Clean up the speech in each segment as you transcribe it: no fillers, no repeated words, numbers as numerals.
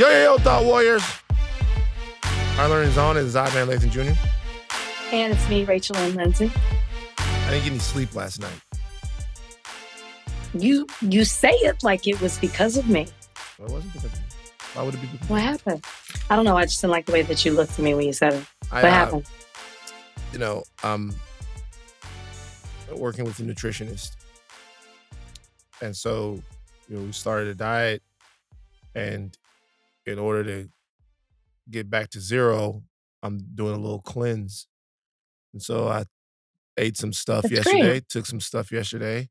Yo, Thought Warriors. Our learning zone is Zohran Lathan Jr. And it's me, Rachel and Lindsay. I didn't get any sleep last night. You say it like it was because of me. Well, it wasn't because of me. Why would it be because of me? What happened? I don't know. I just didn't like the way that you looked at me when you said it. What happened? I'm working with a nutritionist. And so, we started a diet. And in order to get back to zero, I'm doing a little cleanse. And so I ate some stuff yesterday, took some stuff yesterday,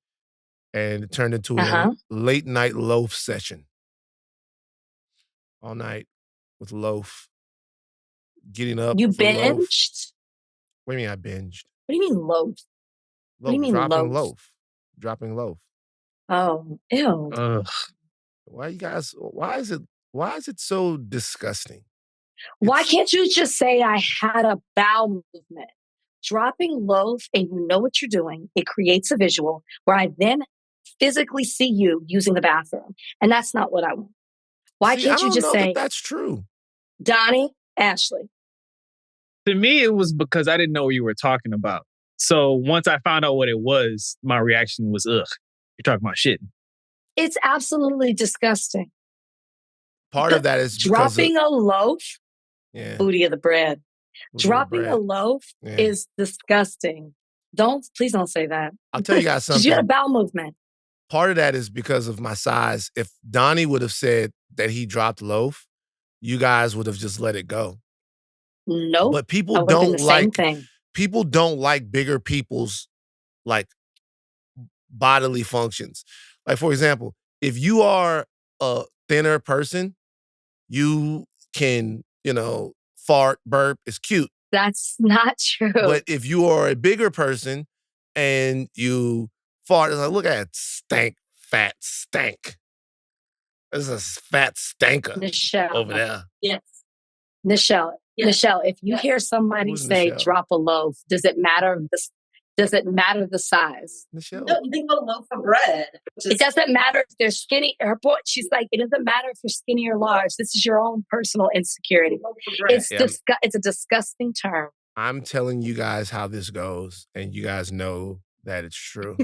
and it turned into a late night loaf session. All night with loaf. Getting up. You for binged? Loaf. What do you mean I binged? What do you mean loaf? What do you mean dropping loaf? Dropping loaf. Oh, ew. Ugh. Why is it so disgusting? Why can't you just say I had a bowel movement? Dropping loaf and you know what you're doing, it creates a visual where I then physically see you using the bathroom. And that's not what I want. Why can't you just say that's true? Donnie, Ashleigh. To me, it was because I didn't know what you were talking about. So once I found out what it was, my reaction was, ugh, you're talking about shit. It's absolutely disgusting. Part of that is dropping a loaf, booty of the bread. Dropping a loaf is disgusting. Please don't say that. I'll tell you guys something. You had a bowel movement. Part of that is because of my size. If Donnie would have said that he dropped loaf, you guys would have just let it go. Nope. But people don't like bigger people's bodily functions. Like, for example, if you are a thinner person, you can, fart, burp, it's cute. That's not true. But if you are a bigger person and you fart, it's like, look at it, fat stank. There's a fat stanker over there. Yes. Nichelle, if you hear somebody say drop a loaf, does it matter the size? Nichelle. No, you think about a loaf of bread. It doesn't matter if they're skinny. She's like, it doesn't matter if you're skinny or large. This is your own personal insecurity. It's a disgusting term. I'm telling you guys how this goes, and you guys know that it's true.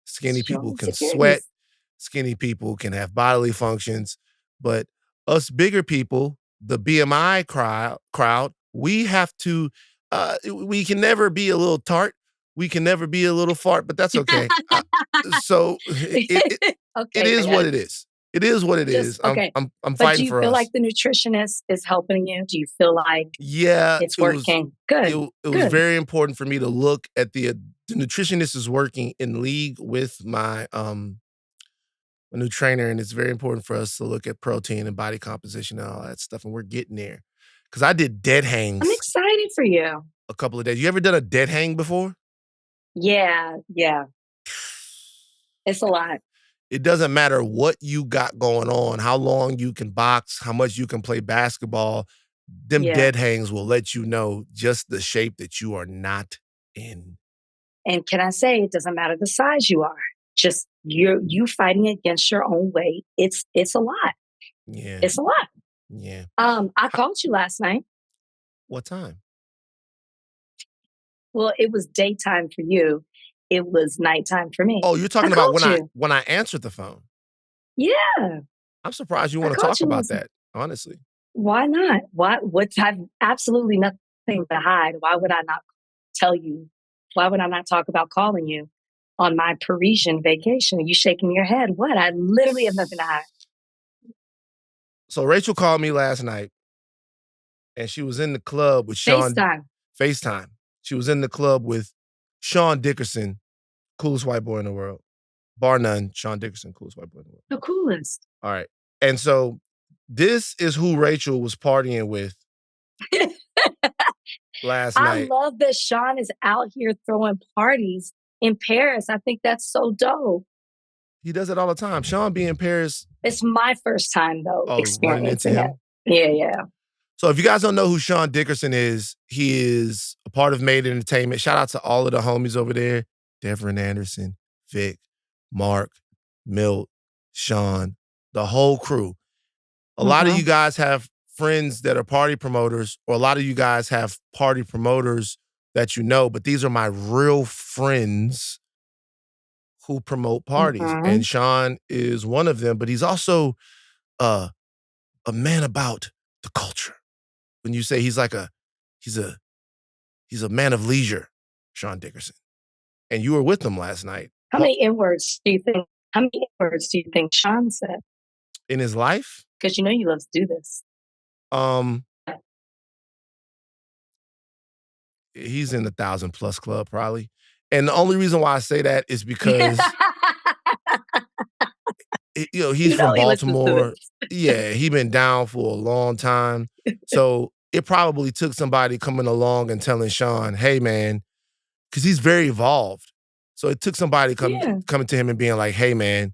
Skinny people can sweat. Skinny people can have bodily functions. But us bigger people, the BMI crowd, we have to, we can never be a little tart. We can never be a little fart, but that's okay. So it is what it is. It is what it is. Okay. I'm but fighting for us. Do you feel like the nutritionist is helping you? Do you feel like it's working? Good. It was very important for me to look at the nutritionist is working in league with my new trainer, and it's very important for us to look at protein and body composition and all that stuff, and we're getting there. Because I did dead hangs. I'm excited for you. A couple of days. You ever done a dead hang before? Yeah. It's a lot. It doesn't matter what you got going on, how long you can box, how much you can play basketball. Them dead hangs will let you know just the shape that you are not in. And can I say, it doesn't matter the size you are. Just you fighting against your own weight. It's a lot. Yeah. It's a lot. Yeah. I called you last night. What time? Well, it was daytime for you. It was nighttime for me. Oh, you're talking about when I answered the phone. Yeah. I'm surprised you want to talk about that, honestly. Why not? I've absolutely nothing to hide. Why would I not tell you? Why would I not talk about calling you on my Parisian vacation? Are you shaking your head? What? I literally have nothing to hide. So Rachel called me last night, and she was in the club with Sean. FaceTime. She was in the club with Sean Dickerson, coolest white boy in the world. Bar none, Sean Dickerson, coolest white boy in the world. The coolest. All right. And so this is who Rachel was partying with last night. I love that Sean is out here throwing parties in Paris. I think that's so dope. He does it all the time. Sean be in Paris. It's my first time, though, experiencing him. Yeah. So if you guys don't know who Sean Dickerson is, he is a part of Made Entertainment. Shout out to all of the homies over there. Devin Anderson, Vic, Mark, Milt, Sean, the whole crew. a lot of you guys have friends that are party promoters, or a lot of you guys have party promoters that you know, but these are my real friends who promote parties. And Sean is one of them, but he's also a man about the culture. When you say he's a man of leisure, Sean Dickerson. And you were with him last night. How many N-words do you think Sean said? In his life? Because you know you love to do this. He's in the 1,000+ club, probably. And the only reason why I say that is because he's from Baltimore. Yeah, he been down for a long time. So it probably took somebody coming along and telling Sean, hey, man, because he's very evolved. So it took somebody coming to him and being like, hey, man,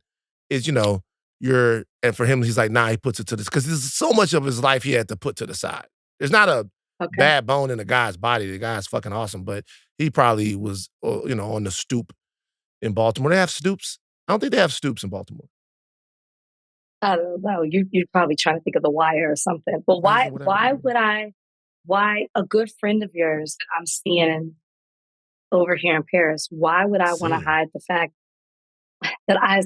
and for him, he's like, nah, he puts it to this. Because there's so much of his life he had to put to the side. There's not a bad bone in the guy's body. The guy's fucking awesome. But he probably was, on the stoop in Baltimore. They have stoops? I don't think they have stoops in Baltimore. I don't know. You're probably trying to think of The Wire or something. But why a good friend of yours that I'm seeing over here in Paris, why would I want to hide the fact that I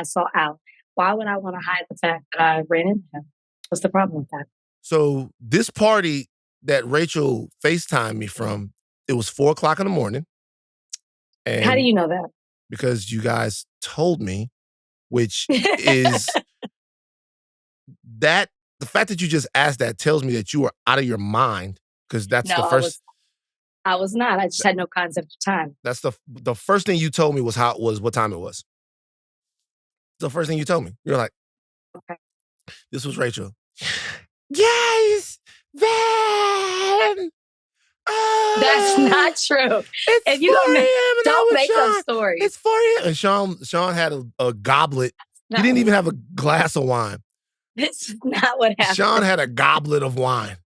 saw Al? Why would I want to hide the fact that I ran into him? What's the problem with that? So this party that Rachel FaceTimed me from, it was 4:00 in the morning. And how do you know that? Because you guys told me, which is that the fact that you just asked that tells me that you were out of your mind, because that's the first. I was not. I just had no concept of time. That's the first thing you told me was what time it was. The first thing you told me. You're like, okay. This was Rachel. Yes, then. That's not true. It's and you don't make up stories. It's 4 a.m. And Sean had a goblet. He didn't even have a glass of wine. It's not what happened. Sean had a goblet of wine.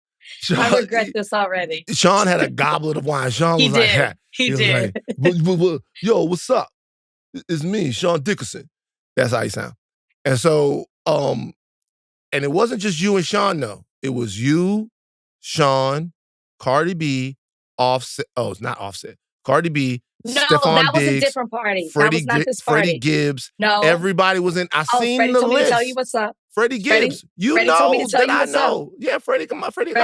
I regret this already. Sean had a goblet of wine. Sean was like, yeah. He did. Like, yo, what's up? It's me, Sean Dickerson. That's how he sound. And so, and it wasn't just you and Sean, no. It was you, Sean, Cardi B, Offset. Oh, it's not Offset. Cardi B, Stephon that was Diggs, a different party. That was not this party. Freddie Gibbs. No. Everybody was in. Seen Freddie the told list. Me to tell you what's up. Freddie Gibbs. Freddie told me to tell you I what's know. Up. Yeah, Freddie, come on. Freddie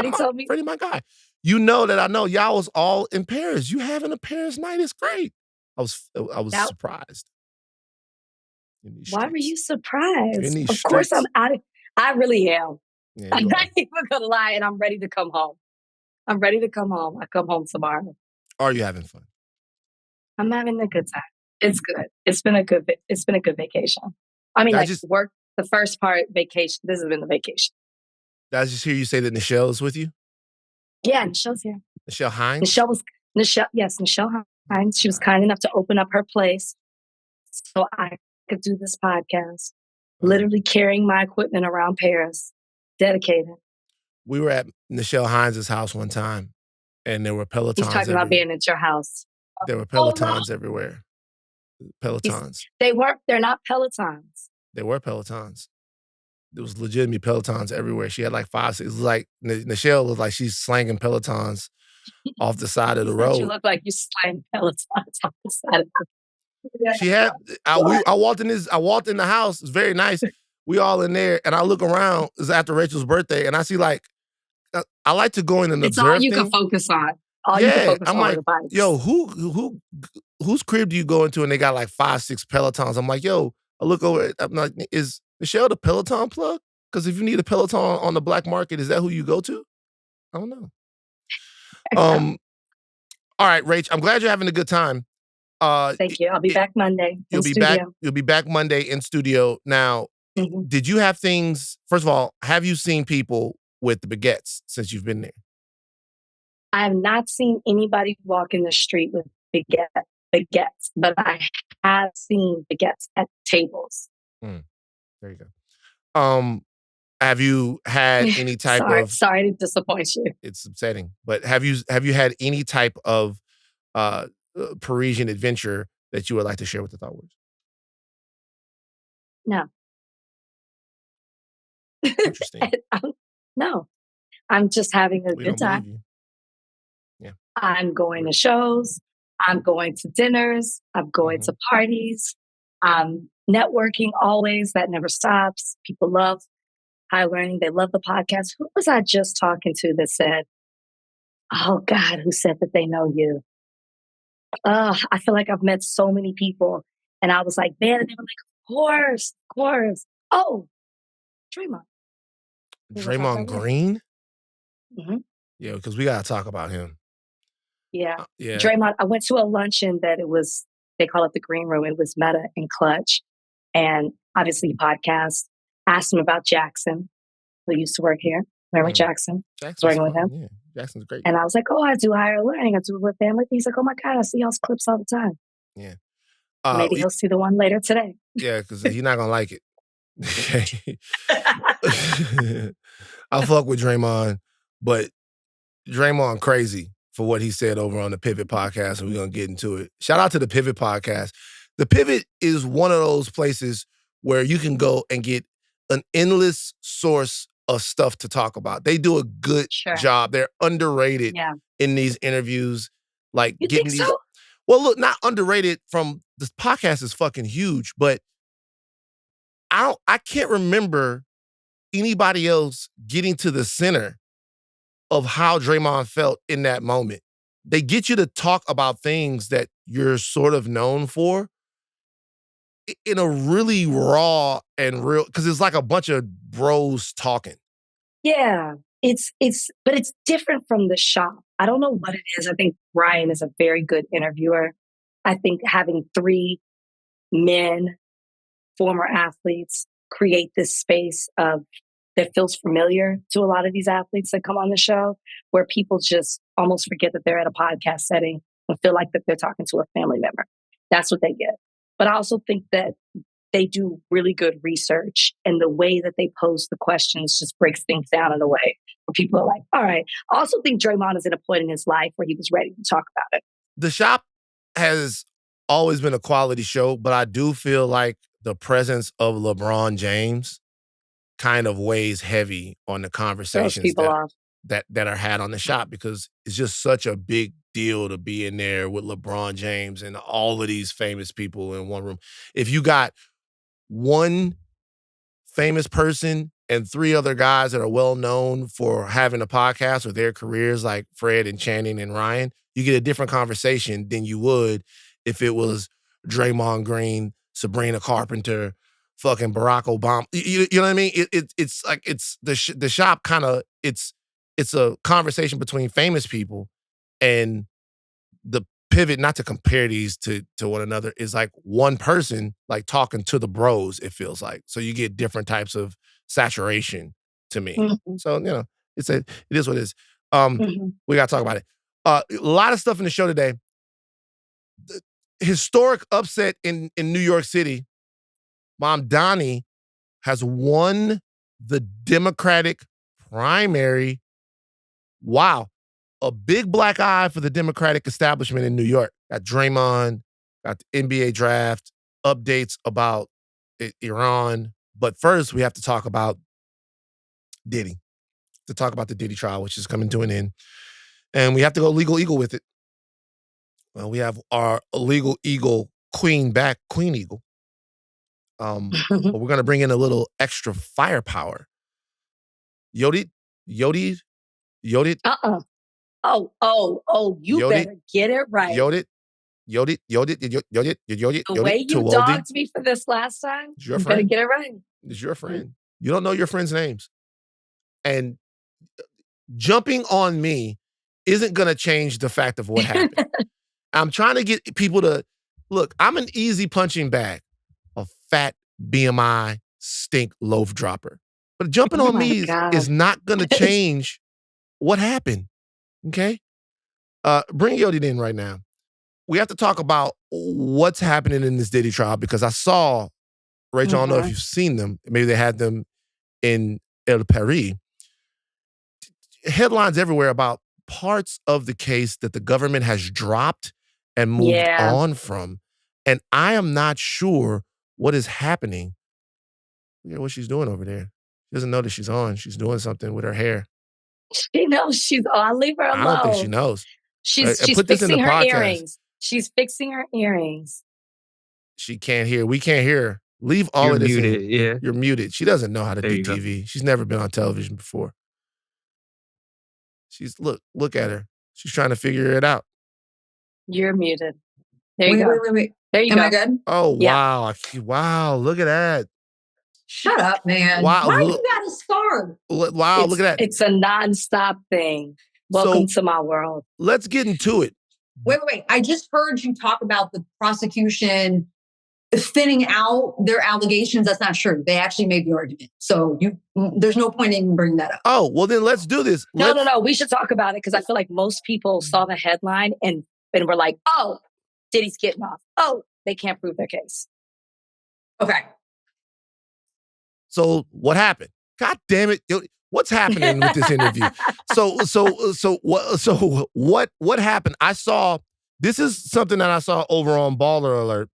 my guy. You know that I know. Y'all was all in Paris. You having a Paris night is great. I was surprised. Why were you surprised? Of streets. Course I really am. Yeah, I'm not even gonna lie, and I'm ready to come home. I come home tomorrow. Are you having fun? I'm having a good time. It's good. It's been a good vacation. I mean, work the first part, vacation. This has been the vacation. Did I just hear you say that Nichelle is with you? Yeah, Nichelle's here. Nichelle Hines? Nichelle Hines. She was kind enough to open up her place so I could do this podcast. Literally carrying my equipment around Paris. Dedicated. We were at Nichelle Hines' house one time, and there were Pelotons. He's talking about being at your house. There were Pelotons everywhere. Pelotons. They're not Pelotons. They were Pelotons. There was legitimately Pelotons everywhere. She had like 5, 6. It was like Nichelle was like she's slanging Pelotons off the side of the road. You look like you slang Pelotons off the side of the road. She had. I walked in the house. It's very nice. We all in there, and I look around. It's after Rachel's birthday, and I see like I like to go in and observe. It's all you can focus on. You can focus I'm on like, the bikes. Yo, whose crib do you go into and they got like 5, 6 Pelotons? I'm like, yo, I look over. I'm like, is Nichelle the Peloton plug? Because if you need a Peloton on the black market, is that who you go to? I don't know. All right, Rach, I'm glad you're having a good time. Thank you. I'll be back Monday. You'll be back Monday in studio. Now, did you have things? First of all, have you seen people with the baguettes since you've been there? I have not seen anybody walk in the street with baguettes, but I have seen baguettes at tables. There you go. Have you had any type of? Sorry to disappoint you. It's upsetting, but have you had any type of Parisian adventure that you would like to share with the Thought Words? No. Interesting. No, I'm just having a We good don't believe time. you. Yeah. I'm going to shows. I'm going to dinners. I'm going to parties. I'm networking always. That never stops. People love High Learning. They love the podcast. Who was I just talking to that said, oh God, who said that they know you? I feel like I've met so many people. And I was like, man, and they were like, of course. Oh, Draymond. Draymond Green? Mm-hmm. Yeah, because we got to talk about him. Yeah. Yeah. Draymond, I went to a luncheon that they call it the green room. It was Meta and Clutch. And obviously podcast. Asked him about Jackson, who used to work here. Remember Jackson? Jackson's working with fun. him. Yeah, Jackson's great. And I was like, oh, I do higher learning. I do it with family. He's like, oh my God, I see y'all's clips all the time. Yeah. Maybe he'll see the one later today. Yeah, because he's not going to like it. I fuck with Draymond, but Draymond crazy for what he said over on the Pivot podcast, and we're going to get into it. Shout out to the Pivot podcast. The Pivot is one of those places where you can go and get an endless source of stuff to talk about. They do a good job. They're underrated in these interviews. Like you getting think these. So? Well, look, not underrated from this podcast is fucking huge, but I can't remember anybody else getting to the center of how Draymond felt in that moment. They get you to talk about things that you're sort of known for in a really raw and real, because it's like a bunch of bros talking. Yeah, but it's different from the shop. I don't know what it is. I think Ryan is a very good interviewer. I think having 3 men, former athletes, create this space that feels familiar to a lot of these athletes that come on the show, where people just almost forget that they're at a podcast setting and feel like that they're talking to a family member. That's what they get. But I also think that they do really good research, and the way that they pose the questions just breaks things down in a way where people are like, all right. I also think Draymond is at a point in his life where he was ready to talk about it. The Shop has always been a quality show, but I do feel like the presence of LeBron James kind of weighs heavy on the conversations that are had on the Shop, because it's just such a big deal to be in there with LeBron James and all of these famous people in one room. If you got one famous person and 3 other guys that are well known for having a podcast or their careers, like Fred and Channing and Ryan, you get a different conversation than you would if it was Draymond Green, Sabrina Carpenter, fucking Barack Obama. You know what I mean? It's like it's the Shop kind of it's a conversation between famous people, and the Pivot, not to compare these to one another, is like one person like talking to the bros, it feels like. So you get different types of saturation to me. Mm-hmm. So, it is what it is. We got to talk about it. A lot of stuff in the show today. The historic upset in New York City. Mamdani has won the Democratic primary. Wow. A big black eye for the Democratic establishment in New York. Got Draymond, got the NBA draft, updates about Iran. But first, we have to talk about Diddy. To talk about the Diddy trial, which is coming to an end. And we have to go legal eagle with it. Well, we have our illegal eagle queen back, Queen Eagle. But we're going to bring in a little extra firepower. Yodit. Oh, you better get it right. Yodit The way you Tewolde. dogged me for this last time, It's your you friend. better get it right. It's your friend. You don't know your friends' names. And jumping on me isn't going to change the fact of what happened. I'm trying to get people to, look, I'm an easy punching bag, a fat BMI stink loaf dropper. But jumping on me is not going to change what happened. Okay? Bring Yodit in right now. We have to talk about what's happening in this Diddy trial, because I saw, Rachel, I don't know if you've seen them. Maybe they had them in El Paris. Headlines everywhere about parts of the case that the government has dropped and moved on from. And I am not sure what is happening. Look at what she's doing over there. She doesn't know that she's on. She's doing something with her hair. She knows she's on. Leave her alone. I don't think she knows. She's put this in the fixing her podcast. earrings. She's fixing her earrings. She can't hear. We can't hear her. Leave all You're of this muted, in. yeah. You're muted. She doesn't know how to There do you go. TV. She's never been on television before. She's look at her. She's trying to figure it out. You're muted. There you go. Wait. There you Am go. I good? Oh, Yeah. wow. Wow, look at that. Shut up, man. Wow, Why look- you got a scarf? Wow, look at that. It's a nonstop thing. Welcome to my world. Let's get into it. Wait. I just heard you talk about the prosecution thinning out their allegations. That's not true. They actually made the argument. So there's no point in bringing that up. Oh, well then let's do this. No. We should talk about it because I feel like most people saw the headline and were like, oh, Diddy's getting off. Oh, they can't prove their case. Okay. So what happened? God damn it. What's happening with this interview? What happened? This is something that I saw over on Baller Alert.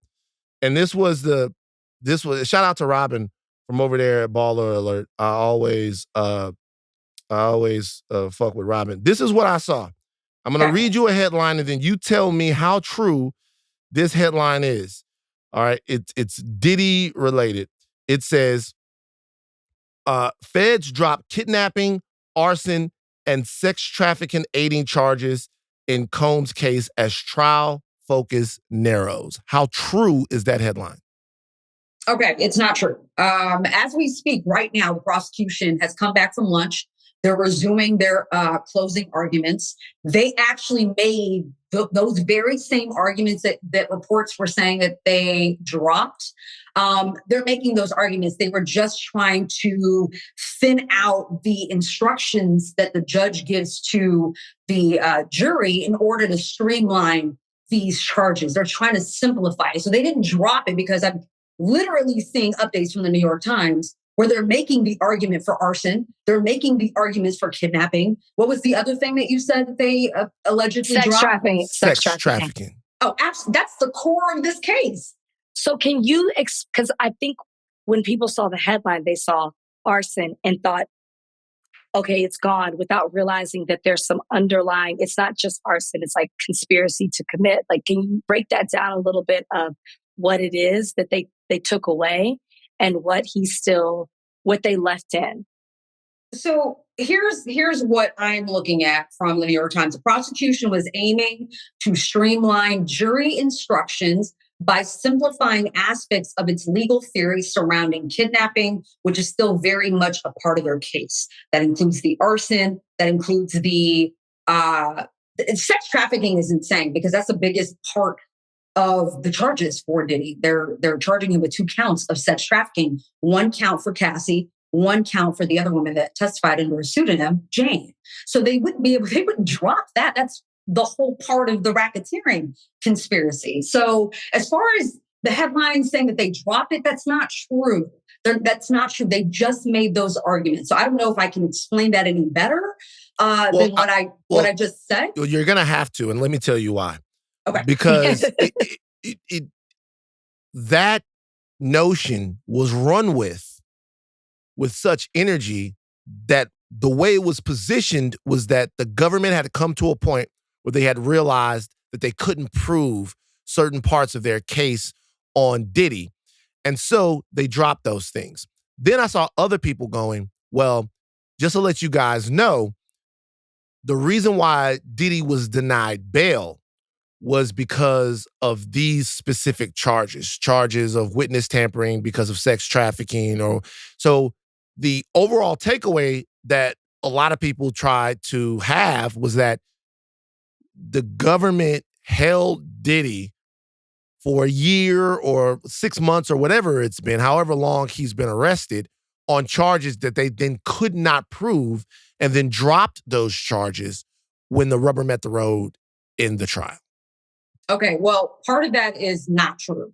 And this was shout out to Robin from over there at Baller Alert. I always fuck with Robin. This is what I saw. I'm going to read you a headline and then you tell me how true this headline is. All right. It's Diddy related. It says, feds drop kidnapping, arson, and sex trafficking aiding charges in Combs' case as trial focus narrows. How true is that headline? Okay, it's not true. As we speak right now, the prosecution has come back from lunch. They're resuming their closing arguments. They actually made those very same arguments that reports were saying that they dropped. They're making those arguments. They were just trying to thin out the instructions that the judge gives to the jury in order to streamline these charges. They're trying to simplify it. So they didn't drop it because I'm literally seeing updates from the New York Times where they're making the argument for arson. They're making the arguments for kidnapping. What was the other thing that you said that they allegedly dropped? Sex trafficking. Oh, absolutely. That's the core of this case. So can you, because I think when people saw the headline, they saw arson and thought, okay, it's gone, without realizing that there's some underlying, it's not just arson, it's like conspiracy to commit. Like, can you break that down a little bit of what it is that they took away and what they left in? So here's what I'm looking at from the New York Times. The prosecution was aiming to streamline jury instructions by simplifying aspects of its legal theory surrounding kidnapping, which is still very much a part of their case. That includes the arson, that includes the sex trafficking is insane because that's the biggest part of the charges for Diddy. They're charging him with 2 counts of sex trafficking, 1 count for Cassie, 1 count for the other woman that testified under a pseudonym, Jane. So they wouldn't drop that. That's the whole part of the racketeering conspiracy. So as far as the headline saying that they dropped it, that's not true. That's not true. They just made those arguments. So I don't know if I can explain that any better than what I just said. You're going to have to, and let me tell you why. Okay. Because that notion was run with such energy that the way it was positioned was that the government had to come to a point where they had realized that they couldn't prove certain parts of their case on Diddy. And so they dropped those things. Then I saw other people going, well, just to let you guys know, the reason why Diddy was denied bail was because of these specific charges of witness tampering because of sex trafficking. So the overall takeaway that a lot of people tried to have was that the government held Diddy for a year or 6 months or whatever it's been, however long he's been arrested, on charges that they then could not prove and then dropped those charges when the rubber met the road in the trial. Okay, well, part of that is not true.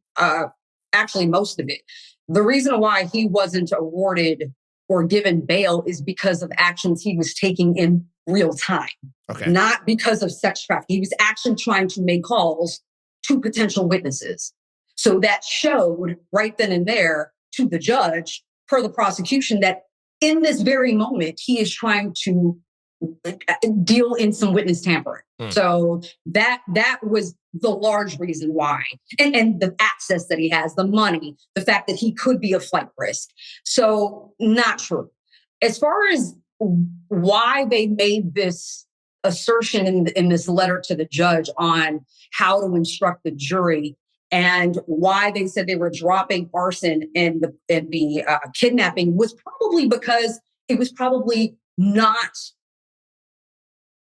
Actually, most of it. The reason why he wasn't awarded or given bail is because of actions he was taking in real time. Okay. Not because of sex trafficking. He was actually trying to make calls to potential witnesses. So that showed right then and there to the judge, per the prosecution, that in this very moment, he is trying to deal in some witness tampering. So that was the large reason why. And the access that he has, the money, the fact that he could be a flight risk. So not true. As far as why they made this assertion in this letter to the judge on how to instruct the jury and why they said they were dropping arson and the kidnapping was probably because it was probably not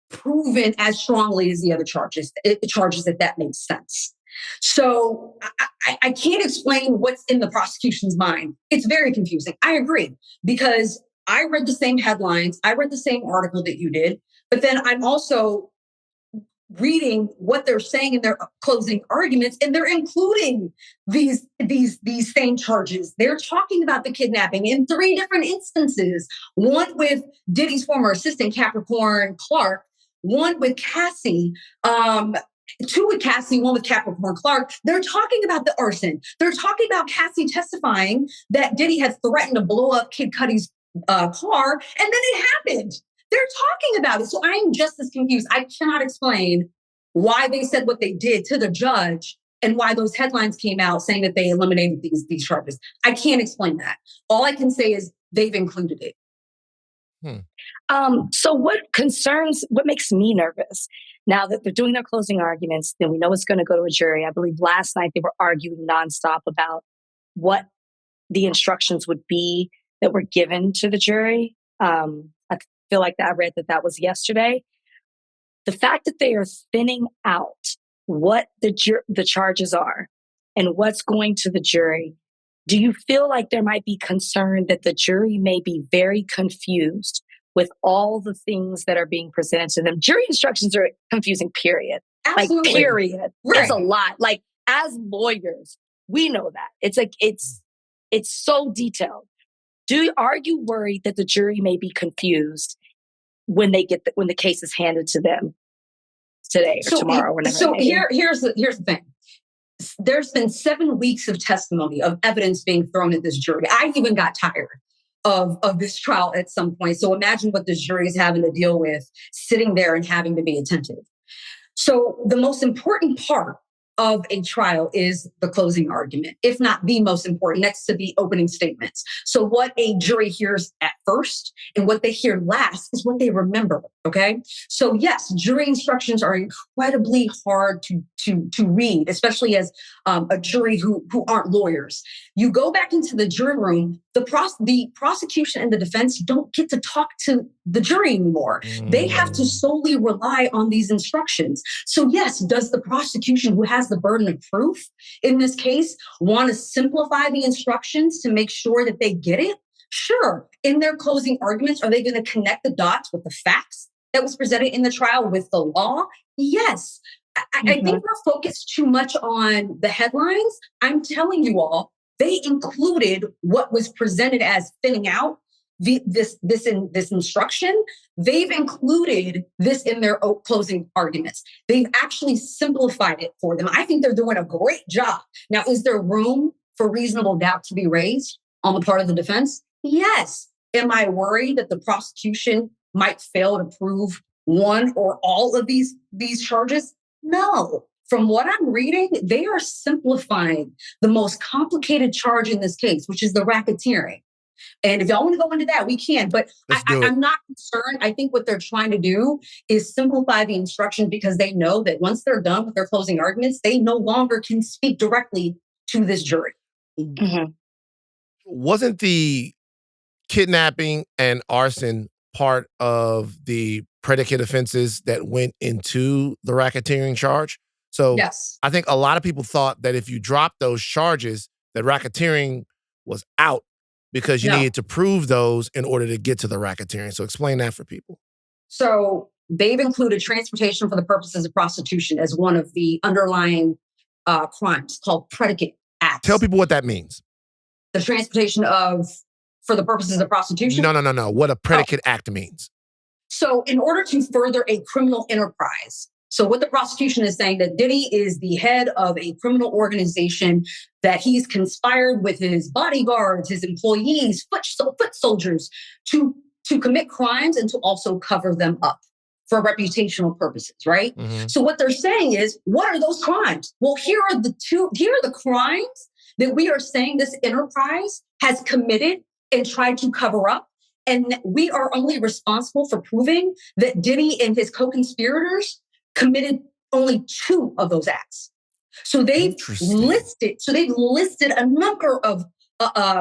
proven as strongly as the other charges, if that makes sense. So I can't explain what's in the prosecution's mind. It's very confusing. I agree, because I read the same headlines. I read the same article that you did, but then I'm also reading what they're saying in their closing arguments, and they're including these same charges. They're talking about the kidnapping in 3 different instances. One with Diddy's former assistant, Capricorn Clark, one with Cassie, 2 with Cassie, 1 with Capricorn Clark. They're talking about the arson. They're talking about Cassie testifying that Diddy had threatened to blow up Kid Cudi's car, and then it happened. They're talking about it. So I am just as confused. I cannot explain why they said what they did to the judge and why those headlines came out saying that they eliminated these charges. I can't explain that. All I can say is they've included it. So what makes me nervous now that they're doing their closing arguments, then we know it's going to go to a jury. I believe last night they were arguing nonstop about what the instructions would be that were given to the jury. I feel like I read that was yesterday. The fact that they are thinning out what the charges are and what's going to the jury, do you feel like there might be concern that the jury may be very confused with all the things that are being presented to them? Jury instructions are confusing, period. Absolutely. Like, period. Right. It's a lot. Like, as lawyers, we know that. It's like, it's so detailed. Are you worried that the jury may be confused when they when the case is handed to them today or tomorrow or whenever? So here's the thing. There's been 7 weeks of testimony of evidence being thrown at this jury. I even got tired of this trial at some point. So imagine what this jury is having to deal with, sitting there and having to be attentive. So the most important part of a trial is the closing argument, if not the most important, next to the opening statements. So what a jury hears at first and what they hear last is what they remember, okay? So yes, jury instructions are incredibly hard to read, especially as a jury who aren't lawyers. You go back into the jury room, the prosecution and the defense don't get to talk to the jury anymore. They have to solely rely on these instructions. So yes, does the prosecution, who has the burden of proof in this case, want to simplify the instructions to make sure that they get it? Sure. In their closing arguments, are they going to connect the dots with the facts that was presented in the trial with the law? Yes. I think we're focused too much on the headlines. I'm telling you all, they included what was presented as thinning out this instruction. They've included this in their closing arguments. They've actually simplified it for them. I think they're doing a great job. Now, is there room for reasonable doubt to be raised on the part of the defense? Yes. Am I worried that the prosecution might fail to prove one or all of these charges? No. From what I'm reading, they are simplifying the most complicated charge in this case, which is the racketeering. And if y'all want to go into that, we can. But I'm not concerned. I think what they're trying to do is simplify the instruction because they know that once they're done with their closing arguments, they no longer can speak directly to this jury. Wasn't the kidnapping and arson part of the predicate offenses that went into the racketeering charge? So yes. I think a lot of people thought that if you dropped those charges, that racketeering was out because you needed to prove those in order to get to the racketeering. So explain that for people. So they've included transportation for the purposes of prostitution as one of the underlying crimes called predicate acts. Tell people what that means. The transportation for the purposes of prostitution? No. What a predicate act means. So in order to further a criminal enterprise, So what the prosecution is saying that Diddy is the head of a criminal organization, that he's conspired with his bodyguards, his employees, foot soldiers to commit crimes and to also cover them up for reputational purposes, right? Mm-hmm. So what they're saying is, what are those crimes? Well, here are the crimes that we are saying this enterprise has committed and tried to cover up. And we are only responsible for proving that Diddy and his co-conspirators committed only 2 of those acts. So they've listed a number of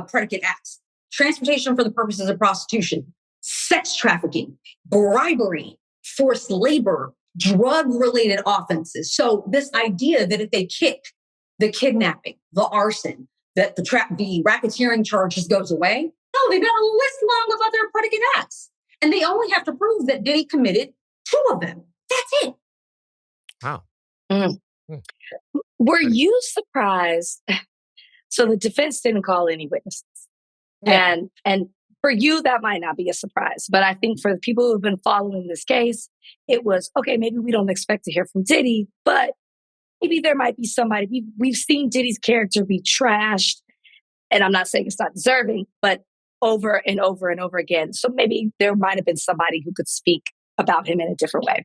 predicate acts: transportation for the purposes of prostitution, sex trafficking, bribery, forced labor, drug-related offenses. So this idea that if they kick the kidnapping, the arson, that the racketeering charge just goes away. No, they've got a list long of other predicate acts. And they only have to prove that Diddy committed 2 of them. That's it. Wow. Mm. Were you surprised? So the defense didn't call any witnesses. Yeah. And for you, that might not be a surprise. But I think for the people who have been following this case, it was, okay, maybe we don't expect to hear from Diddy, but maybe there might be somebody. We've seen Diddy's character be trashed. And I'm not saying it's not deserving, but over and over and over again. So maybe there might have been somebody who could speak about him in a different way.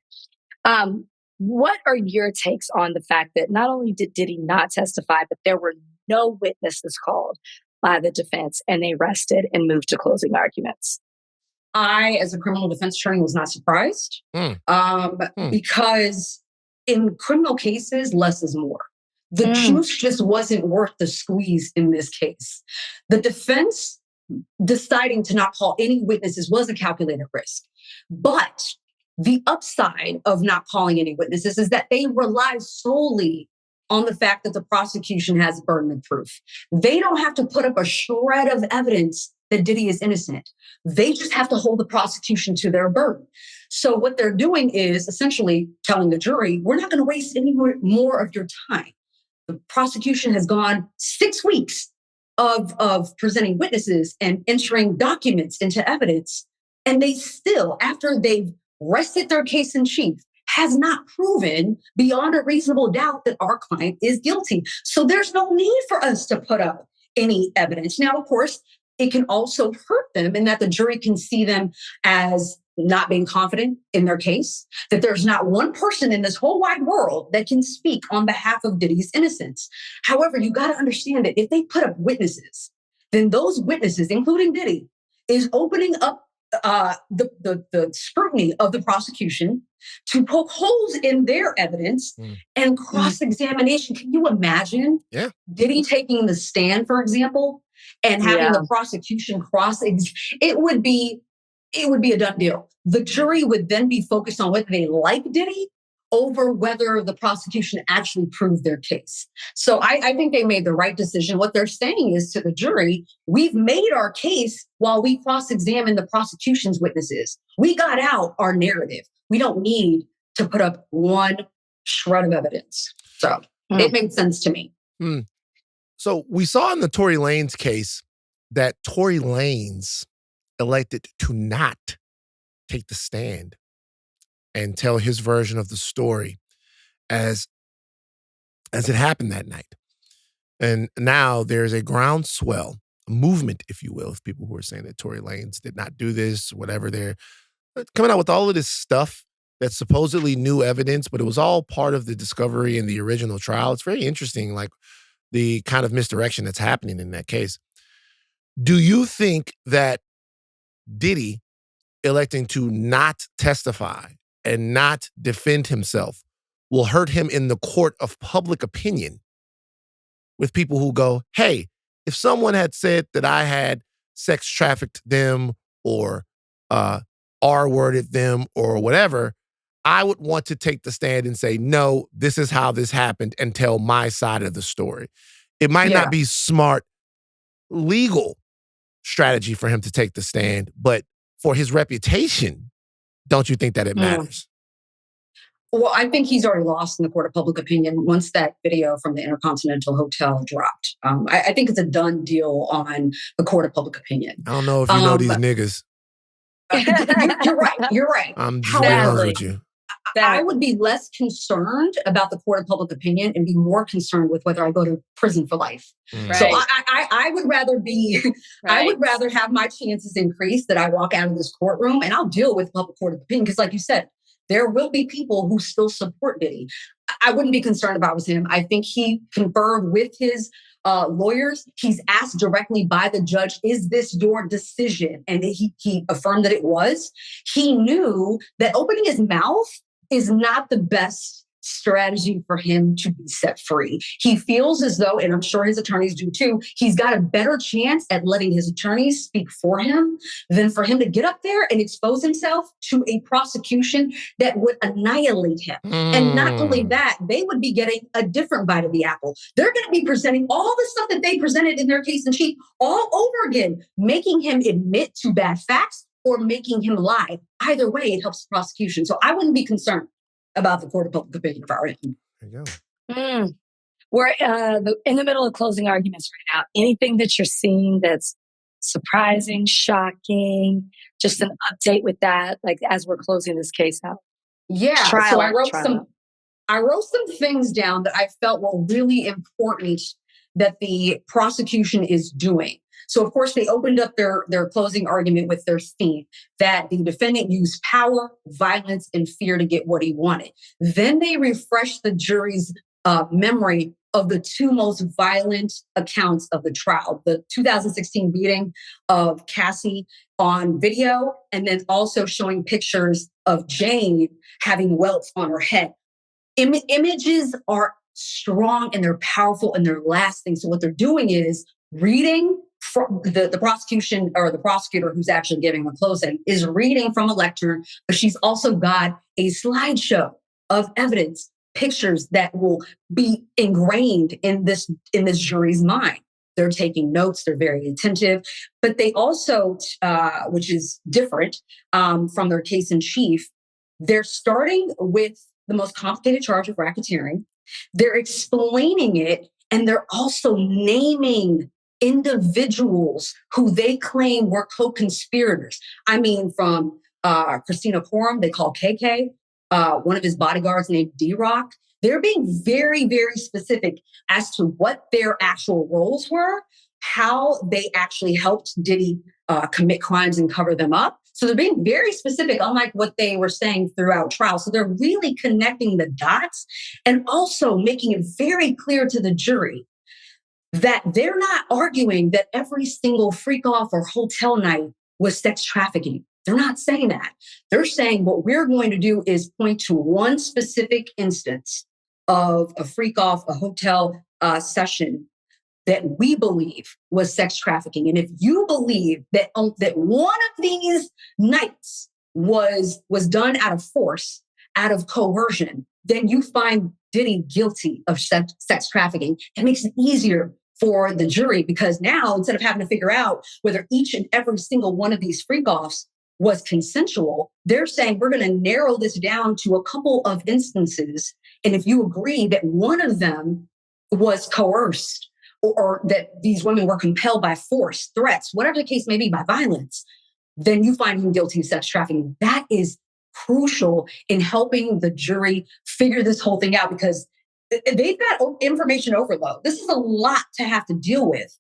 What are your takes on the fact that not only did Diddy not testify, but there were no witnesses called by the defense and they rested and moved to closing arguments? I, as a criminal defense attorney, was not surprised because in criminal cases, less is more. The juice just wasn't worth the squeeze in this case. The defense deciding to not call any witnesses was a calculated risk. But the upside of not calling any witnesses is that they rely solely on the fact that the prosecution has a burden of proof. They don't have to put up a shred of evidence that Diddy is innocent. They just have to hold the prosecution to their burden. So what they're doing is essentially telling the jury, we're not going to waste any more of your time. The prosecution has gone 6 weeks of presenting witnesses and entering documents into evidence. And they still, after they've rested their case in chief, has not proven beyond a reasonable doubt that our client is guilty. So there's no need for us to put up any evidence. Now, of course, it can also hurt them in that the jury can see them as not being confident in their case, that there's not one person in this whole wide world that can speak on behalf of Diddy's innocence. However, you got to understand that if they put up witnesses, then those witnesses, including Diddy, is opening up the scrutiny of the prosecution to poke holes in their evidence and cross-examination. Can you imagine Diddy taking the stand, for example, and having the prosecution it would be a done deal. The jury would then be focused on whether they like Diddy over whether the prosecution actually proved their case. So I think they made the right decision. What they're saying is to the jury, we've made our case while we cross-examine the prosecution's witnesses. We got out our narrative. We don't need to put up one shred of evidence. So it made sense to me. So we saw in the Tory Lanez case that Tory Lanez elected to not take the stand and tell his version of the story as it happened that night. And now there's a groundswell, a movement, if you will, of people who are saying that Tory Lanez did not do this, whatever. They're coming out with all of this stuff that's supposedly new evidence, but it was all part of the discovery in the original trial. It's very interesting, like the kind of misdirection that's happening in that case. Do you think that Diddy electing to not testify and not defend himself will hurt him in the court of public opinion with people who go, hey, if someone had said that I had sex trafficked them or R-worded them or whatever, I would want to take the stand and say, no, this is how this happened and tell my side of the story. It might not be smart legal strategy for him to take the stand, but for his reputation, don't you think that it matters? Well, I think he's already lost in the court of public opinion once that video from the Intercontinental Hotel dropped. I think it's a done deal on the court of public opinion. I don't know if you know these niggas. You're right. I'm just being honest with you. I would be less concerned about the court of public opinion and be more concerned with whether I go to prison for life. Mm. So I would rather be, I would rather have my chances increase that I walk out of this courtroom and I'll deal with public court of opinion. Because like you said, there will be people who still support Diddy. I wouldn't be concerned about him. I think he conferred with his lawyers. He's asked directly by the judge, is this your decision? And he affirmed that it was. He knew that opening his mouth is not the best strategy for him to be set free. He feels as though, and I'm sure his attorneys do too, he's got a better chance at letting his attorneys speak for him than for him to get up there and expose himself to a prosecution that would annihilate him. And not only that, they would be getting a different bite of the apple. They're going to be presenting all the stuff that they presented in their case in chief all over again, making him admit to bad facts or making him lie. Either way, it helps the prosecution. So I wouldn't be concerned about the court of public opinion if I were him. There you go. We're in the middle of closing arguments right now. Anything that you're seeing that's surprising, shocking, just an update with that, like as we're closing this case out? Yeah. So I wrote some things down that I felt were really important that the prosecution is doing. So, of course, they opened up their closing argument with their theme that the defendant used power, violence, and fear to get what he wanted. Then they refreshed the jury's memory of the two most violent accounts of the trial, the 2016 beating of Cassie on video, and then also showing pictures of Jane having welts on her head. Images are strong and they're powerful and they're lasting. So what they're doing is reading from the prosecution, or the prosecutor who's actually giving the closing is reading from a lectern, but she's also got a slideshow of evidence, pictures that will be ingrained in this jury's mind. They're taking notes, they're very attentive, but they also, which is different from their case in chief, they're starting with the most complicated charge of racketeering. They're explaining it, and they're also naming individuals who they claim were co-conspirators. I mean, from Christina Coram, they call KK, one of his bodyguards named D-Rock. They're being very, very specific as to what their actual roles were, how they actually helped Diddy commit crimes and cover them up. So they're being very specific, unlike what they were saying throughout trial. So they're really connecting the dots and also making it very clear to the jury that they're not arguing that every single freak off or hotel night was sex trafficking. They're not saying that. They're saying what we're going to do is point to one specific instance of a freak off, a hotel session that we believe was sex trafficking. And if you believe that one of these nights was done out of force, out of coercion, then you find Diddy guilty of sex trafficking. It makes it easier for the jury, because now instead of having to figure out whether each and every single one of these freak-offs was consensual, they're saying we're going to narrow this down to a couple of instances. And if you agree that one of them was coerced, or that these women were compelled by force, threats, whatever the case may be, by violence, then you find him guilty of sex trafficking. That is crucial in helping the jury figure this whole thing out, because they've got information overload. This is a lot to have to deal with.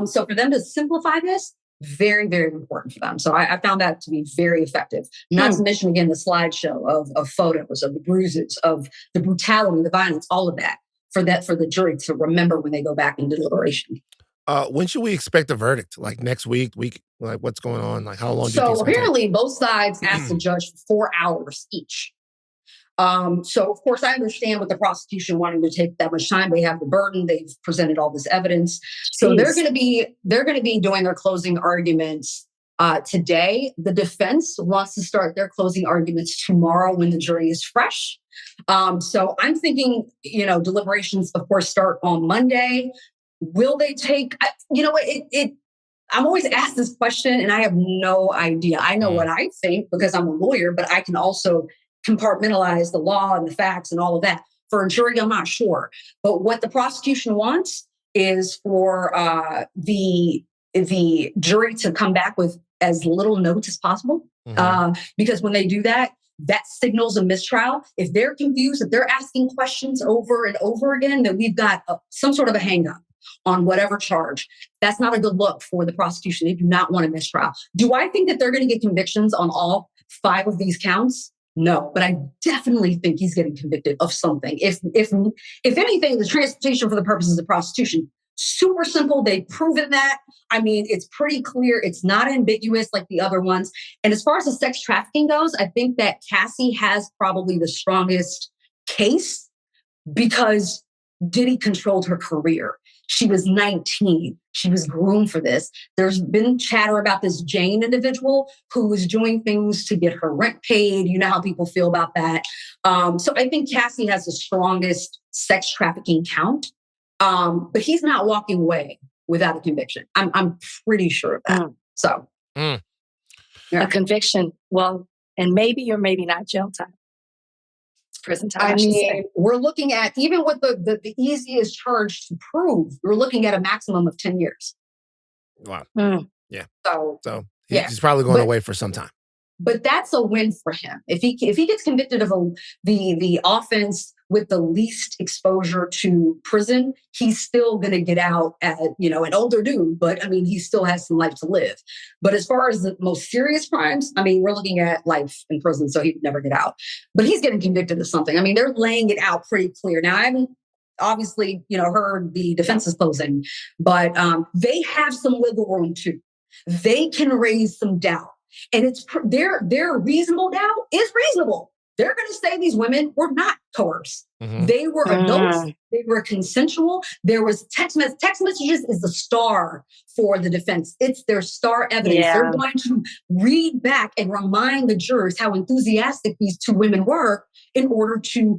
So for them to simplify this, very, very important for them. So I found that to be very effective. Not to mention, again, the slideshow of photos, of the bruises, of the brutality, the violence, all of that, for the jury to remember when they go back into deliberation. When should we expect a verdict? Like next week? Like what's going on? Like how long do you think So it's gonna take? apparently both sides asked the judge for 4 hours each. So of course I understand with the prosecution wanting to take that much time. They have the burden. They've presented all this evidence. So they're going to be doing their closing arguments today. The defense wants to start their closing arguments tomorrow when the jury is fresh. So I'm thinking, deliberations, of course, start on Monday. Will they take, I'm always asked this question and I have no idea. I know what I think because I'm a lawyer, but I can also compartmentalize the law and the facts and all of that. For a jury, I'm not sure. But what the prosecution wants is for the jury to come back with as little notes as possible. Because when they do that, that signals a mistrial. If they're confused, if they're asking questions over and over again, then we've got some sort of a hang up on whatever charge. That's not a good look for the prosecution. They do not want a mistrial. Do I think that they're going to get convictions on all 5 of these counts? No, but I definitely think he's getting convicted of something. If anything, the transportation for the purposes of prostitution, super simple. They've proven that. I mean, it's pretty clear. It's not ambiguous like the other ones. And as far as the sex trafficking goes, I think that Cassie has probably the strongest case because Diddy controlled her career. She was 19. She was groomed for this. There's been chatter about this Jane individual who was doing things to get her rent paid. You know how people feel about that. So I think Cassie has the strongest sex trafficking count. But he's not walking away without a conviction. I'm pretty sure of that. So a conviction. Well, and maybe or maybe not jail time. Prison time. I mean, we're looking at, even with the easiest charge to prove, we're looking at a maximum of 10 years. Wow. Yeah. So he's probably going away for some time. But that's a win for him. If he gets convicted of the offense with the least exposure to prison, he's still going to get out as, an older dude. But I mean, he still has some life to live. But as far as the most serious crimes, I mean, we're looking at life in prison, so he'd never get out. But he's getting convicted of something. I mean, they're laying it out pretty clear. Now, I haven't obviously, heard the defense's closing, but they have some wiggle room too. They can raise some doubt. And it's their reasonable doubt is reasonable. They're going to say these women were not coerced. Mm-hmm. They were adults. They were consensual. There was text messages is the star for the defense. It's their star evidence. Yeah. They're going to read back and remind the jurors how enthusiastic these 2 women were in order to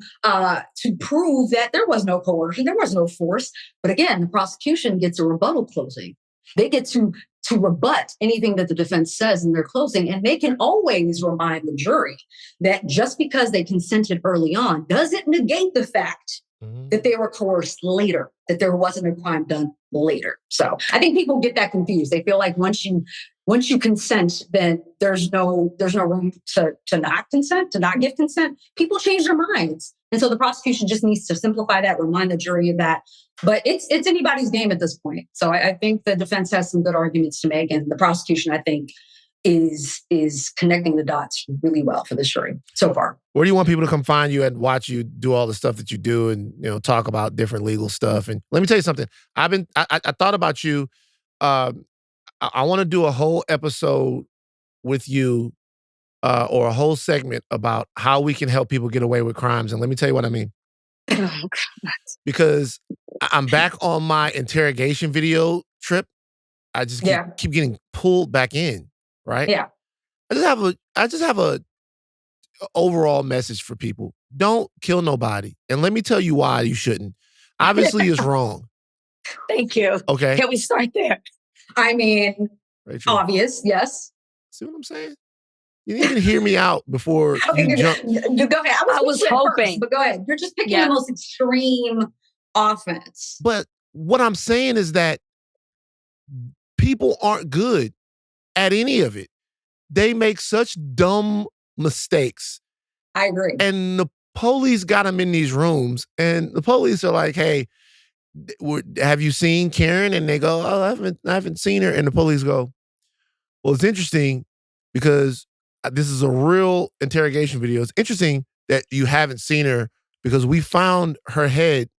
prove that there was no coercion, there was no force. But again, the prosecution gets a rebuttal closing. They get to rebut anything that the defense says in their closing. And they can always remind the jury that just because they consented early on doesn't negate the fact that they were coerced later, that there wasn't a crime done later. So I think people get that confused. They feel like once you consent, then there's no room to not consent, to not give consent. People change their minds. And so the prosecution just needs to simplify that, remind the jury of that. But it's anybody's game at this point. So I think the defense has some good arguments to make. And the prosecution, I think, is connecting the dots really well for this jury so far. Where do you want people to come find you and watch you do all the stuff that you do and, talk about different legal stuff? And let me tell you something. I thought about you. I want to do a whole episode with you or a whole segment about how we can help people get away with crimes. And let me tell you what I mean. Because I'm back on my interrogation video trip. I just keep getting pulled back in, right? Yeah. I just have a overall message for people. Don't kill nobody. And let me tell you why you shouldn't. Obviously, it's wrong. Thank you. Okay. Can we start there? I mean, obvious, yes. See what I'm saying? You didn't even hear me out before you jump. You go ahead. I was hoping. First, but go ahead. You're just picking the most extreme offense. But what I'm saying is that people aren't good at any of it. They make such dumb mistakes. I agree. And the police got them in these rooms, and the police are like, "Hey, have you seen Karen?" And they go, "Oh, I haven't seen her." And the police go, "Well, it's interesting because this is a real interrogation video. It's interesting that you haven't seen her because we found her head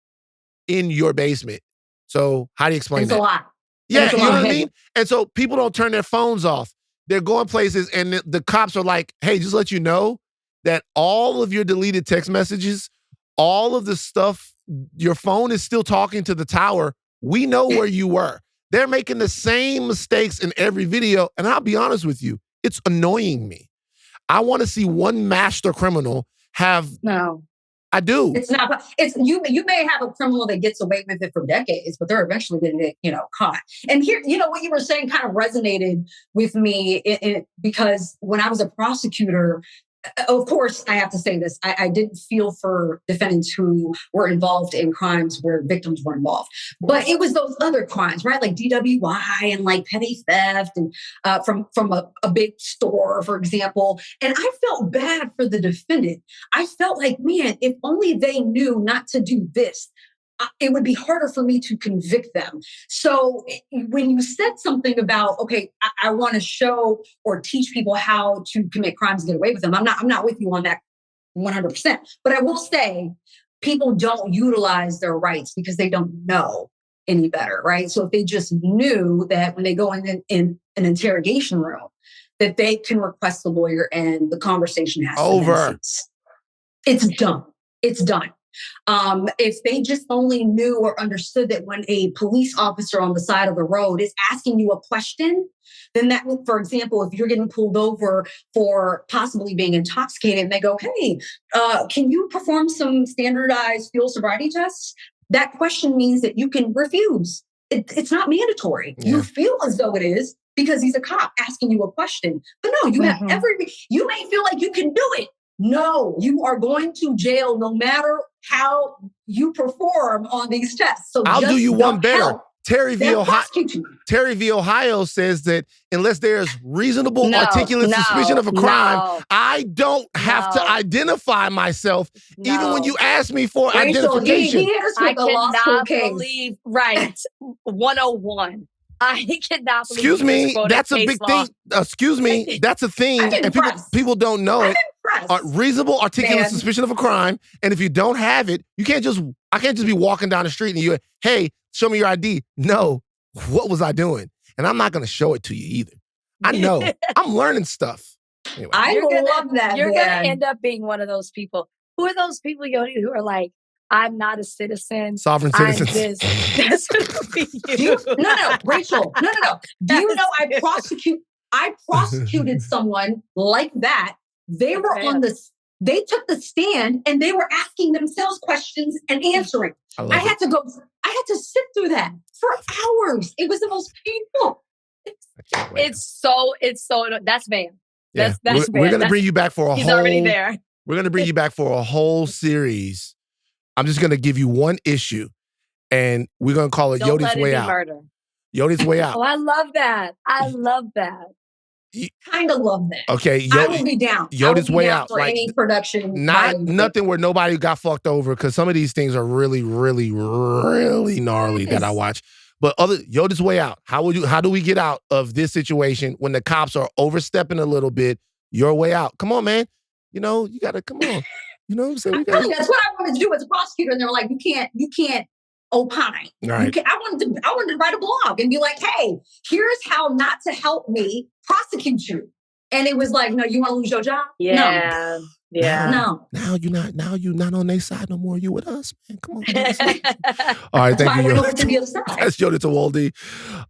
in your basement. So how do you explain that?" It's a lot. Yeah, you know what I mean? And so people don't turn their phones off. They're going places and the cops are like, "Hey, just let you know that all of your deleted text messages, all of the stuff, your phone is still talking to the tower. We know where you were." They're making the same mistakes in every video. And I'll be honest with you, it's annoying me. I want to see one master criminal have... No. I do. It's not. You may have a criminal that gets away with it for decades, but they're eventually going to get caught. And here, what you were saying kind of resonated with me because when I was a prosecutor, of course, I have to say this. I didn't feel for defendants who were involved in crimes where victims were involved. But it was those other crimes, right? Like DWI and like petty theft and from a big store, for example. And I felt bad for the defendant. I felt like, man, if only they knew not to do this, it would be harder for me to convict them. So when you said something about, okay, I want to show or teach people how to commit crimes and get away with them, I'm not with you on that 100%. But I will say people don't utilize their rights because they don't know any better, right? So if they just knew that when they go in an interrogation room, that they can request the lawyer and the conversation has over. It's done. It's done. If they just only knew or understood that when a police officer on the side of the road is asking you a question, then that, for example, if you're getting pulled over for possibly being intoxicated and they go, hey, can you perform some standardized field sobriety tests? That question means that you can refuse. It's not mandatory. Yeah. You feel as though it is because he's a cop asking you a question. But no, you have you may feel like you can do it. No, you are going to jail no matter how you perform on these tests. So I'll do you one better. Terry v. Ohio says that unless there's reasonable, articulate suspicion of a crime, I don't have to identify myself, even when you ask me for identification. I cannot believe, right, 101. I cannot believe. Excuse me, that's a big thing. Excuse me, that's a thing, and people don't know it. Reasonable, articulate suspicion of a crime, and if you don't have it, I can't just be walking down the street and you, hey, show me your ID. No, what was I doing? And I'm not going to show it to you either. I know. I'm learning stuff. Anyway. I love that. You're going to end up being one of those people. Who are those people, Yodit, who are like, I'm not a citizen. Sovereign citizens. That's you. No, Rachel. No. Do you know I prosecuted someone like that. They were they took the stand and they were asking themselves questions and answering. I had to sit through that for hours. It was the most painful. That's Van. Yeah. That's we're going to bring you back for he's already there. We're going to bring you back for a whole series. I'm just going to give you one issue and we're going to call it Yodit's Way Out. Murder. Yodit's Way Out. Oh, I love that. Kind of love that. Okay, I will be down. Yodit's Way Out. For any production. Nothing where nobody got fucked over, because some of these things are really, really, really gnarly that I watch. But Yodit's Way Out. How do we get out of this situation when the cops are overstepping a little bit? Your way out. Come on, man. You gotta come on. You know what I'm saying? That's what I wanted to do as a prosecutor, and they were like, you can't opine. Right. I wanted to write a blog and be like, hey, here's how not to help me prosecute you. And it was like, no, you want to lose your job? Yeah. No. Yeah. No. Now you're not on their side no more. You with us, man. Come on. All right, thank you. That's Yodit Tewolde.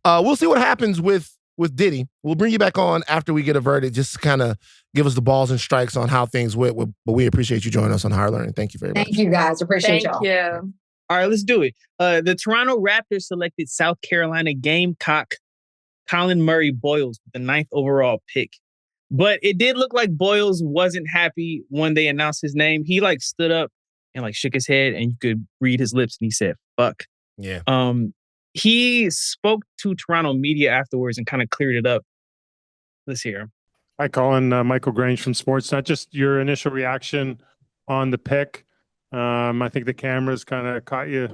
We'll see what happens with Diddy. We'll bring you back on after we get a verdict, just to kind of give us the balls and strikes on how things went. But we appreciate you joining us on Higher Learning. Thank you very much. Thank you, guys. Appreciate y'all. Thank you. All right, let's do it. The Toronto Raptors selected South Carolina Gamecock Colin Murray Boyles with the 9th overall pick. But it did look like Boyles wasn't happy when they announced his name. He stood up and shook his head, and you could read his lips, and he said, fuck. Yeah. He spoke to Toronto media afterwards and kind of cleared it up. Let's hear him. Hi, Colin. Michael Grange from Sportsnet. Just your initial reaction on the pick. I think the cameras kind of caught you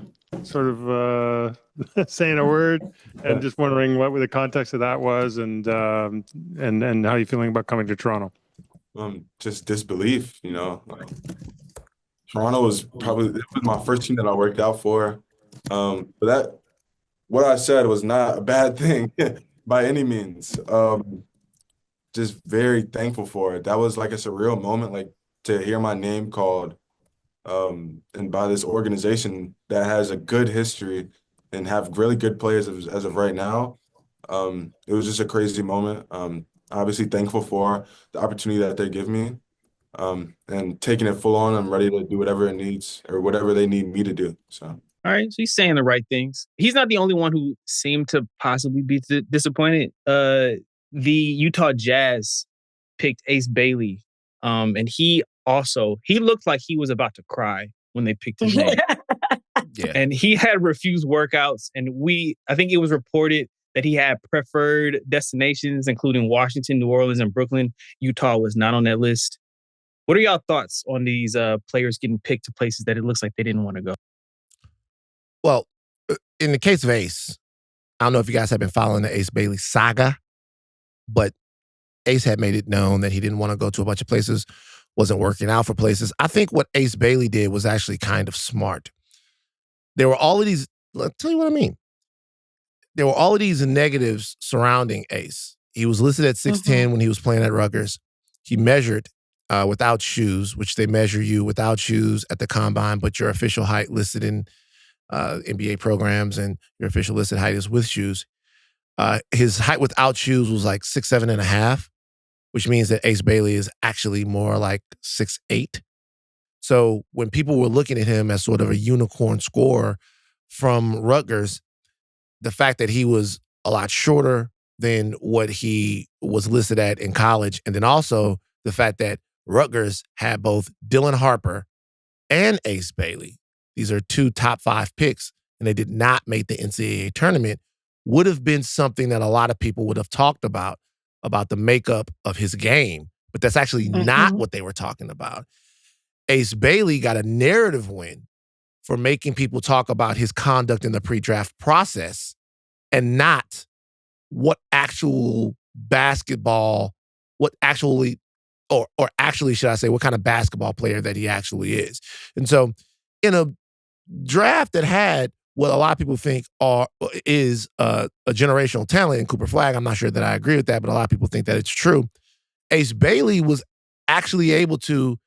sort of saying a word, and just wondering what the context of that was, and how you feeling about coming to Toronto. Just disbelief, Toronto was my first team that I worked out for. But what I said was not a bad thing by any means. Just very thankful for it. That was a surreal moment, to hear my name called. And by this organization that has a good history and have really good players as of right now. It was just a crazy moment. Obviously thankful for the opportunity that they give me, and taking it full on. I'm ready to do whatever it needs or whatever they need me to do. So. All right, so he's saying the right things. He's not the only one who seemed to possibly be disappointed. The Utah Jazz picked Ace Bailey And he looked like he was about to cry when they picked his name. Yeah. And he had refused workouts. And I think it was reported that he had preferred destinations, including Washington, New Orleans, and Brooklyn. Utah was not on that list. What are y'all thoughts on these players getting picked to places that it looks like they didn't want to go? Well, in the case of Ace, I don't know if you guys have been following the Ace Bailey saga, but Ace had made it known that he didn't want to go to a bunch of places, wasn't working out for places. I think what Ace Bailey did was actually kind of smart. There were all of these, I'll tell you what I mean. There were all of these negatives surrounding Ace. He was listed at 6'10" when he was playing at Rutgers. He measured without shoes, which they measure you without shoes at the combine, but your official height listed in NBA programs and your official listed height is with shoes. His height without shoes was like 6'7.5", which means that Ace Bailey is actually more like 6'8". So when people were looking at him as sort of a unicorn scorer from Rutgers, the fact that he was a lot shorter than what he was listed at in college, and then also the fact that Rutgers had both Dylan Harper and Ace Bailey. These are 2 top 5 picks, and they did not make the NCAA tournament, would have been something that a lot of people would have talked about the makeup of his game, but that's actually not what they were talking about. Ace Bailey got a narrative win for making people talk about his conduct in the pre-draft process and not what actual basketball, what actually should I say, what kind of basketball player that he actually is. And so in a draft that had what a lot of people think is a generational talent in Cooper Flagg, I'm not sure that I agree with that, but a lot of people think that it's true. Ace Bailey was actually able to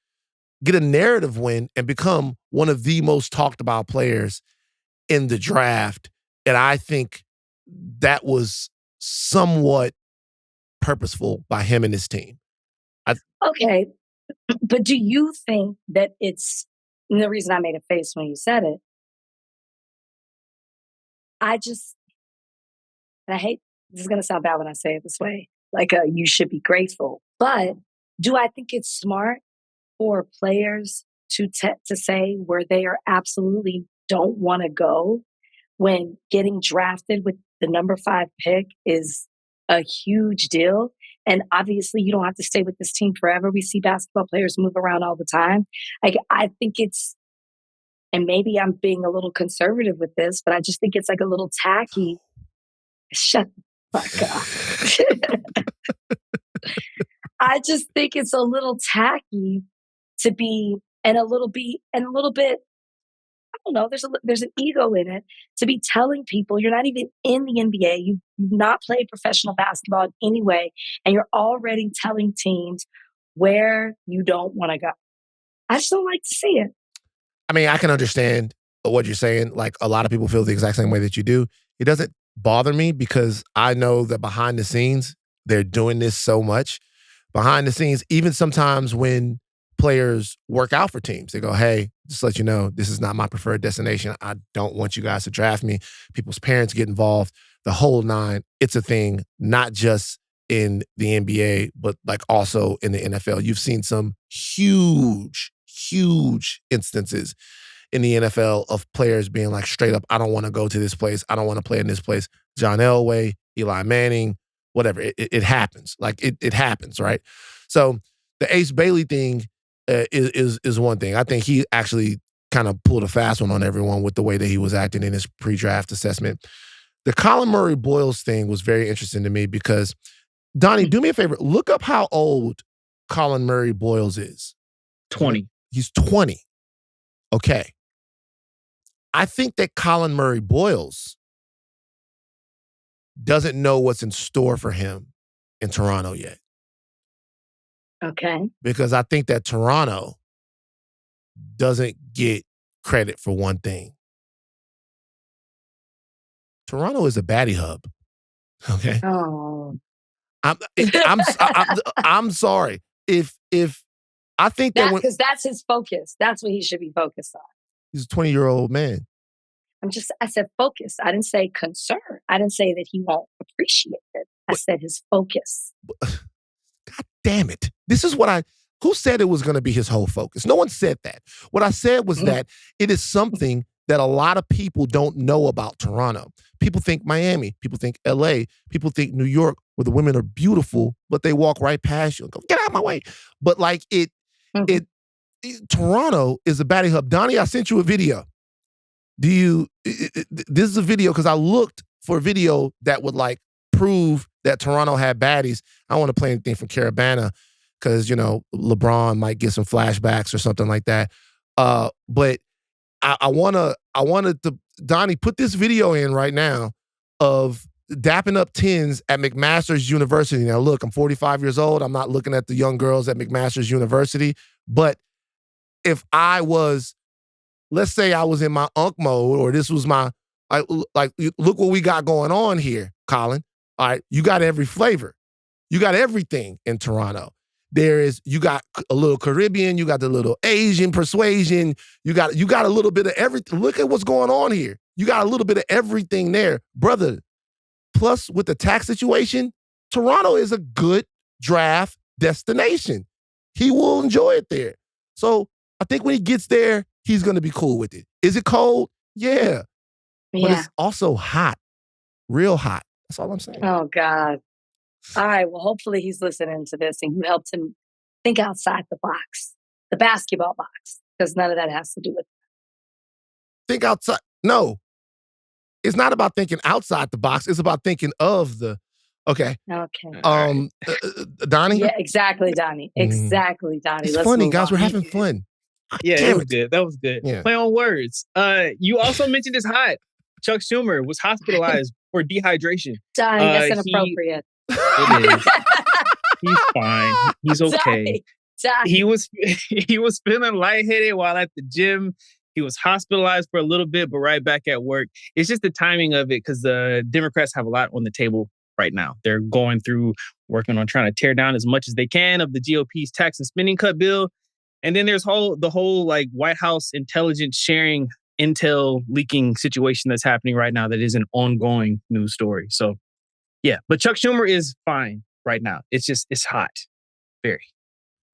get a narrative win and become one of the most talked about players in the draft. And I think that was somewhat purposeful by him and his team. Okay. But do you think that it's, and the reason I made a face when you said it, I hate, this is going to sound bad when I say it this way, like you should be grateful. But do I think it's smart for players to say where they are absolutely don't want to go when getting drafted with the number 5 pick is a huge deal? And obviously you don't have to stay with this team forever. We see basketball players move around all the time. Like, I think it's, and maybe I'm being a little conservative with this, but I just think it's like a little tacky. Shut the fuck up. I just think it's a little tacky to be, and a little bit, I don't know, there's an ego in it to be telling people you're not even in the NBA, you've not played professional basketball in any way, and you're already telling teams where you don't want to go. I just don't like to see it. I mean, I can understand what you're saying. Like, a lot of people feel the exact same way that you do. It doesn't bother me because I know that behind the scenes, they're doing this so much. Behind the scenes, even sometimes when players work out for teams, they go, hey, just to let you know, this is not my preferred destination. I don't want you guys to draft me. People's parents get involved. The whole nine. It's a thing, not just in the NBA, but like also in the NFL. You've seen some huge instances in the NFL of players being like straight up, I don't want to go to this place. I don't want to play in this place. John Elway, Eli Manning, whatever. It happens. Like it happens, right? So the Ace Bailey thing is one thing. I think he actually kind of pulled a fast one on everyone with the way that he was acting in his pre-draft assessment. The Colin Murray Boyles thing was very interesting to me because, Donnie, do me a favor. Look up how old Colin Murray Boyles is. 20. He's 20. Okay. I think that Colin Murray Boyles doesn't know what's in store for him in Toronto yet. Okay. Because I think that Toronto doesn't get credit for one thing. Toronto is a baddie hub. Okay. Oh. I'm sorry. If I think that because that's his focus. That's what he should be focused on. He's a 20-year-old man. I said focus. I didn't say concern. I didn't say that he won't appreciate it. I said his focus. God damn it. This is what Who said it was going to be his whole focus? No one said that. What I said was that it is something that a lot of people don't know about Toronto. People think Miami, people think LA, people think New York, where the women are beautiful, but they walk right past you and go, get out of my way. But like Toronto is a baddie hub. Donnie, I sent you a video. This is a video because I looked for a video that would like prove that Toronto had baddies. I don't want to play anything from Carabana because, LeBron might get some flashbacks or something like that. But I wanted to, Donnie, put this video in right now of dapping up tens at McMaster's University. Now, look, I'm 45 years old. I'm not looking at the young girls at McMaster's University. But if I was, let's say I was in my unk mode, or this was my, like, look what we got going on here, Colin. All right, you got every flavor. You got everything in Toronto. You got a little Caribbean, you got the little Asian persuasion, you got a little bit of everything. Look at what's going on here. You got a little bit of everything there. Brother, plus with the tax situation, Toronto is a good draft destination. He will enjoy it there. So I think when he gets there, he's going to be cool with it. Is it cold? Yeah. But it's also hot. Real hot. That's all I'm saying. Oh, God. All right. Well, hopefully he's listening to this and you helped him think outside the box, the basketball box, because none of that has to do with it. Think outside. No. It's not about thinking outside the box. It's about thinking of the. Okay. Okay. Donnie? Yeah, exactly, Donnie. Exactly, Donnie. It's funny, guys. We're having fun. Yeah, it was good. That was good. Yeah. Play on words. You also mentioned it's hot. Chuck Schumer was hospitalized for dehydration. Donnie, that's inappropriate. It is. He's fine. He's okay. Donnie. He was feeling lightheaded while at the gym. He was hospitalized for a little bit, but right back at work. It's just the timing of it because the Democrats have a lot on the table right now. They're going through, working on trying to tear down as much as they can of the GOP's tax and spending cut bill. And then there's the whole like White House intelligence sharing, intel leaking situation that's happening right now that is an ongoing news story. So, yeah. But Chuck Schumer is fine right now. It's hot. Very.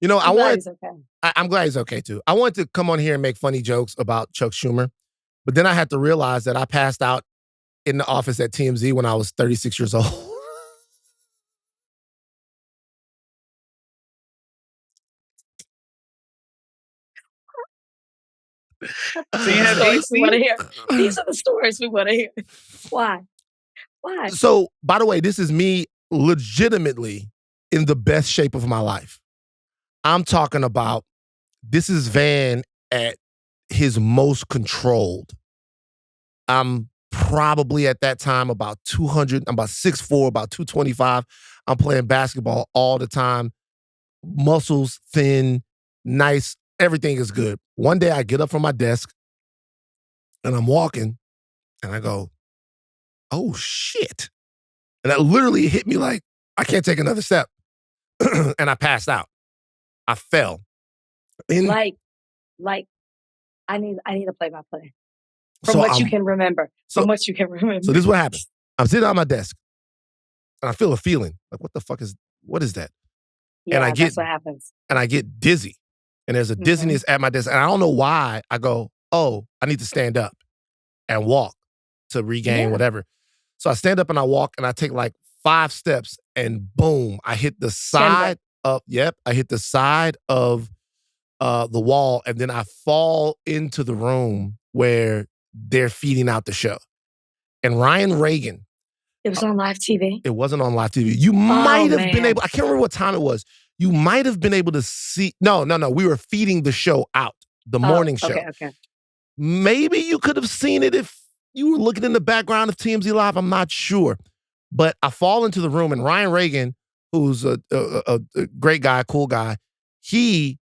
I'm glad he's okay. I'm glad he's okay too. I wanted to come on here and make funny jokes about Chuck Schumer, but then I had to realize that I passed out in the office at TMZ when I was 36 years old. So you have we want to hear. These are the stories we want to hear. Why? So, by the way, this is me legitimately in the best shape of my life. I'm talking about, this is Van at his most controlled. I'm probably at that time about 200, I'm about 6'4", about 225. I'm playing basketball all the time. Muscles thin, nice, everything is good. One day I get up from my desk and I'm walking and I go, oh shit. And that literally hit me like, I can't take another step. And I passed out. I fell. Like, I need a play-by-play. From what you can remember. So this is what happens. I'm sitting on my desk and I feel a feeling like, what is that? Yeah, and that's what happens. And I get dizzy. And there's a dizziness at my desk. And I don't know why. I go, oh, I need to stand up and walk to regain whatever. So I stand up and I walk and I take like 5 steps and boom, I hit the side of, I hit the side of the wall and then I fall into the room where they're feeding out the show. And Ryan Reagan. It was on live TV? It wasn't on live TV. You might have been able, I can't remember what time it was. You might have been able to see, no. We were feeding the show out, the morning show. Okay. Maybe you could have seen it if you were looking in the background of TMZ Live. I'm not sure. But I fall into the room and Ryan Reagan, who's a great guy, cool guy, he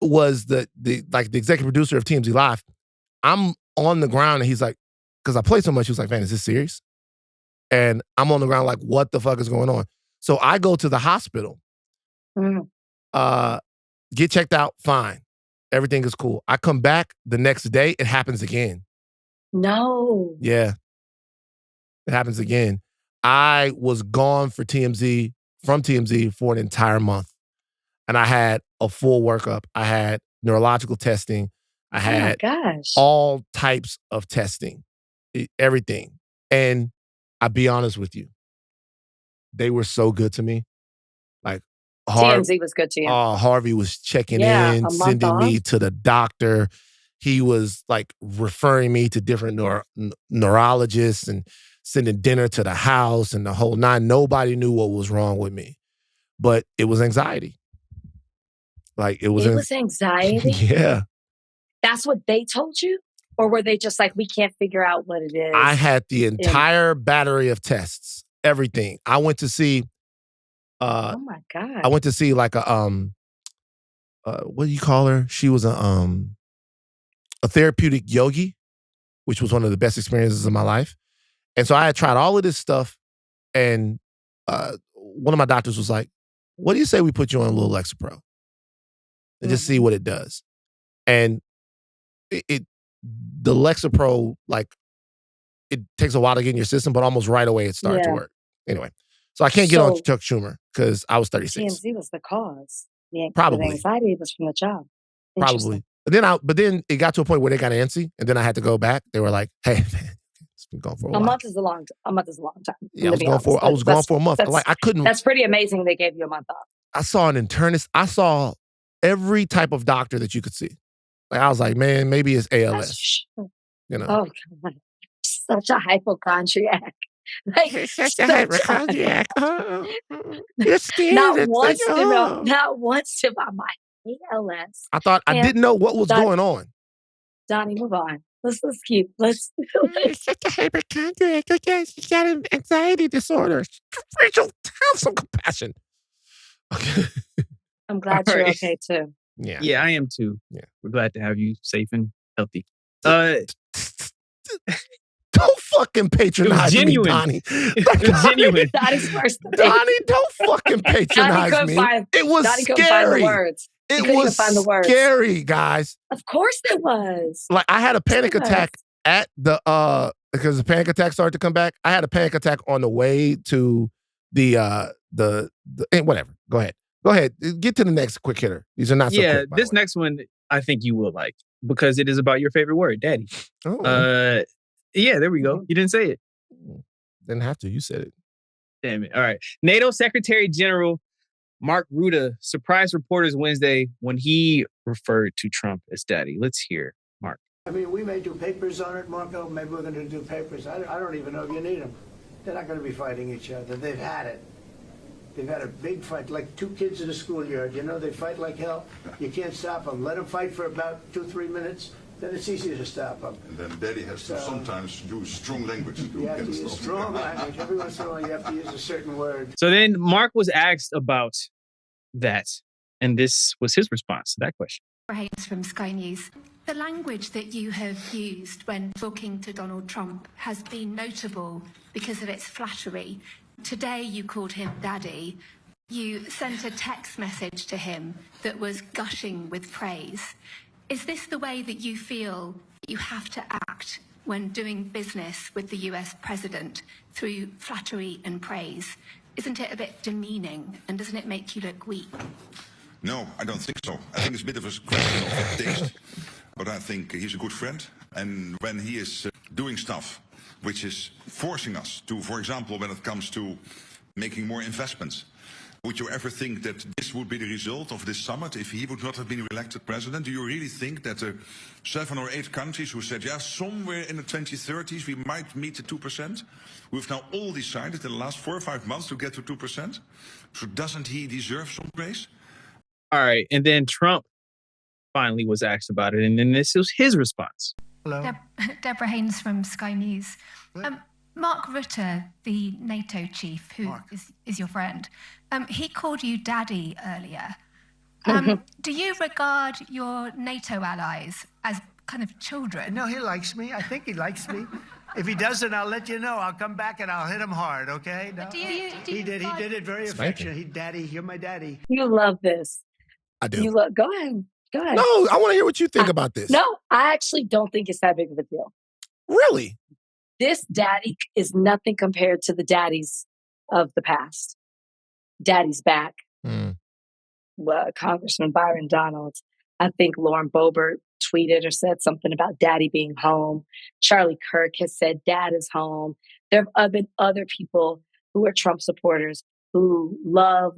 was the executive producer of TMZ Live. I'm on the ground and he's like, because I play so much, he was like, man, is this serious? And I'm on the ground like, what the fuck is going on? So I go to the hospital. Get checked out, fine. Everything is cool. I come back the next day, it happens again. No. Yeah. It happens again. I was gone from TMZ for an entire month. And I had a full workup. I had neurological testing. I had gosh. all types of testing, everything. And I'll be honest with you, they were so good to me. Like TMZ was good to you. Harvey was checking Yeah, in, a month sending me off. to the doctor. He was like referring me to different neurologists and sending dinner to the house and the whole nine. Nobody knew what was wrong with me, but it was anxiety. Like it was anxiety? Yeah. That's what they told you? Or were they just like, we can't figure out what it is? I had the entire battery of tests, everything. I went to see oh my God. I went to see like a what do you call her? She was a therapeutic yogi, which was one of the best experiences of my life. And so I had tried all of this stuff, and one of my doctors was like, what do you say we put you on a little Lexapro and just see what it does? And the Lexapro, like, it takes a while to get in your system, but almost right away it started to work. Anyway, so I can't get on Chuck Schumer because I was 36. TMZ was the cause. Probably. The anxiety was from the job. Probably. But then it got to a point where they got antsy, and then I had to go back. They were like, "Hey, man, it's been going for a while." A month is a long time. Yeah, I was gone for a month. Like I couldn't. That's pretty amazing. They gave you a month off. I saw an internist. I saw every type of doctor that you could see. Like I was like, man, maybe it's ALS. You know. Oh God, such a hypochondriac. Like, such a hypochondriac. You're scared. Not once about my ALS. I thought I didn't know what was going on. Donnie, move on. Let's You're such a hypochondriac. She's got an anxiety disorder. Rachel, have some compassion. Okay. I'm glad you're okay too. Yeah. Yeah, I am too. Yeah. We're glad to have you safe and healthy. Don't fucking patronize me, Donnie. Genuine. Donnie's first. Donnie, don't fucking patronize me. It was scary. It was scary, guys. Of course it was. Like I had a panic attack at the because the panic attack started to come back. I had a panic attack on the way to the whatever. Go ahead. Get to the next quick hitter. These are not so quick, this next one I think you will like because it is about your favorite word, daddy. Oh. Yeah, there we go. You didn't say it. Didn't have to. You said it. Damn it. All right. NATO Secretary General Mark Rutte surprised reporters Wednesday when he referred to Trump as daddy. Let's hear Mark. I mean, we may do papers on it, Marco. Maybe we're going to do papers. I don't even know if you need them. They're not going to be fighting each other. They've had it. They've had a big fight, like two kids in a schoolyard. You know, they fight like hell. You can't stop them. Let them fight for about 2-3 minutes. Then it's easier to stop them. And then Daddy has to sometimes use strong language. You have to use strong language. Every once in a while, you have to use a certain word. So then Mark was asked about that, and this was his response to that question. Haynes from Sky News. The language that you have used when talking to Donald Trump has been notable because of its flattery. Today you called him daddy. You sent a text message to him that was gushing with praise. Is this the way that you feel you have to act when doing business with the US president through flattery and praise? Isn't it a bit demeaning, and doesn't it make you look weak? No, I don't think so. I think it's a bit of a question of taste. But I think he's a good friend. And when he is doing stuff which is forcing us to, for example, when it comes to making more investments, would you ever think that this would be the result of this summit if he would not have been elected president? Do you really think that the 7 or 8 countries who said, yeah, somewhere in the 2030s we might meet the 2%? We've now all decided in the last 4 or 5 months to get to 2%. So doesn't he deserve some praise? All right. And then Trump finally was asked about it. And then this was his response. Hello. Deborah Haynes from Sky News. Mark Rutte, the NATO chief, who is your friend, he called you daddy earlier. Do you regard your NATO allies as kind of children? No, he likes me. I think he likes me. If he doesn't, I'll let you know. I'll come back and I'll hit him hard, okay? No? He did it very affectionate. Daddy, you're my daddy. You love this. I do. Go ahead. No, I want to hear what you think about this. No, I actually don't think it's that big of a deal. Really? This daddy is nothing compared to the daddies of the past. Daddy's back. Congressman Byron Donalds. I think Lauren Boebert tweeted or said something about daddy being home. Charlie Kirk has said dad is home. There have been other people who are Trump supporters who love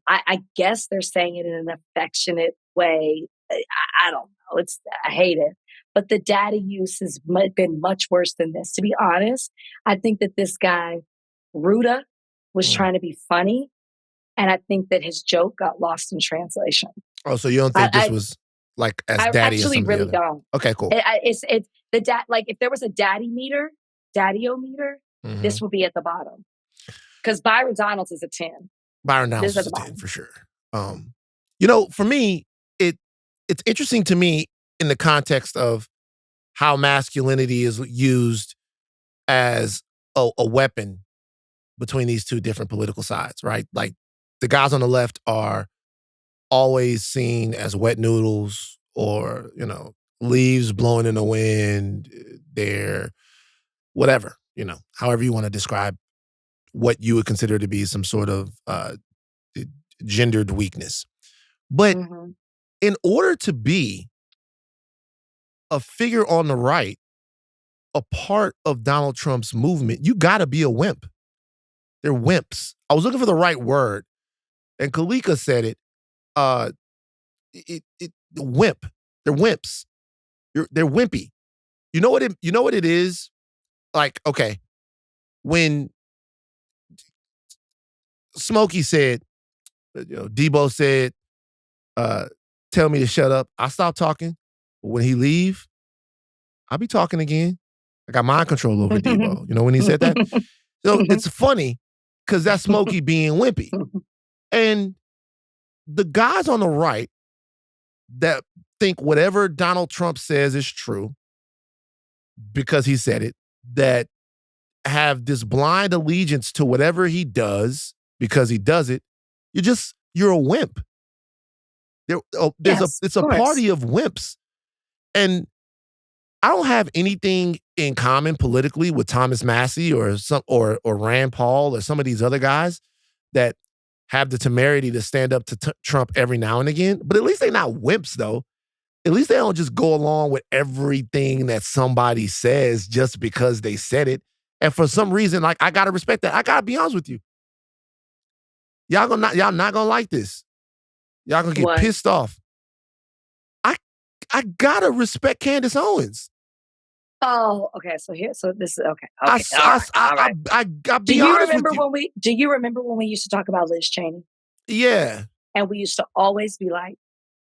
I guess they're saying it in an affectionate way. I don't know. I hate it. But the daddy use has been much worse than this. To be honest, I think that this guy, Ruda, was trying to be funny. And I think that his joke got lost in translation. Oh, so you don't think this was like as I daddy as actually some of the really other? don't. Okay, cool. It's the dad. Like if there was a daddy-o meter, this would be at the bottom. Because Byron Donalds is a 10. Byron Donalds is a 10 for sure. For me, it's interesting to me in the context of how masculinity is used as a weapon between these two different political sides, right? Like the guys on the left are always seen as wet noodles or, leaves blowing in the wind. They're whatever, however you want to describe what you would consider to be some sort of gendered weakness. But in order to be a figure on the right, a part of Donald Trump's movement, you got to be a wimp. They're wimps. I was looking for the right word, and Kalika said it. Wimp. They're wimps. They're wimpy. You know what it is? Like, okay, when Smokey said, Debo said, tell me to shut up, I stop talking. But when he leave, I'll be talking again. I got mind control over Debo. When he said that? So it's funny because that's Smokey being wimpy. And the guys on the right that think whatever Donald Trump says is true because he said it, that have this blind allegiance to whatever he does because he does it, you're a wimp. It's a party of wimps. And I don't have anything in common politically with Thomas Massey or Rand Paul or some of these other guys that have the temerity to stand up to Trump every now and again. But at least they're not wimps, though. At least they don't just go along with everything that somebody says just because they said it. And for some reason, like, I gotta respect that. I gotta be honest with you. Y'all not gonna like this. Y'all gonna get pissed off. I gotta respect Candace Owens. Oh, okay. So this is okay. Do you remember when we used to talk about Liz Cheney? Yeah. And we used to always be like,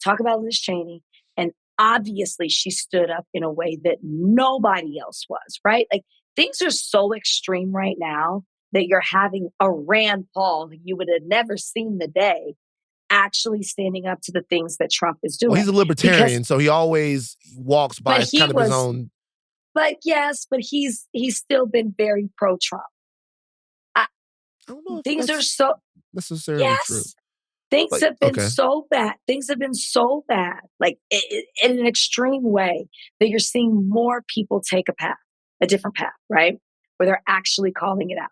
talk about Liz Cheney. And obviously she stood up in a way that nobody else was, right? Like things are so extreme right now that you're having a Rand Paul who you would have never seen the day actually standing up to the things that Trump is doing. Well, he's a libertarian, so he always walks by his own. But yes, but he's still been very pro-Trump. I don't know if things that's are so necessarily true. Things have been so bad. Things have been so bad, like in an extreme way, that you're seeing more people take a different path, right? Where they're actually calling it out.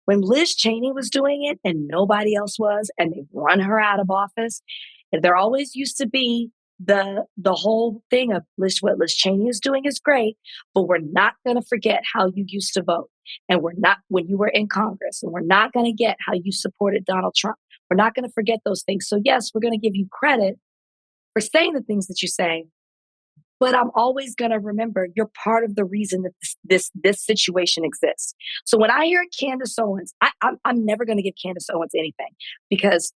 When Liz Cheney was doing it and nobody else was, and they run her out of office, and there always used to be the whole thing of what Liz Cheney is doing is great, but we're not going to forget how you used to vote. And we're not, when you were in Congress, and we're not going to get how you supported Donald Trump. We're not going to forget those things. So yes, we're going to give you credit for saying the things that you say, but I'm always going to remember you're part of the reason that this situation exists. So when I hear Candace Owens, I'm never going to give Candace Owens anything, because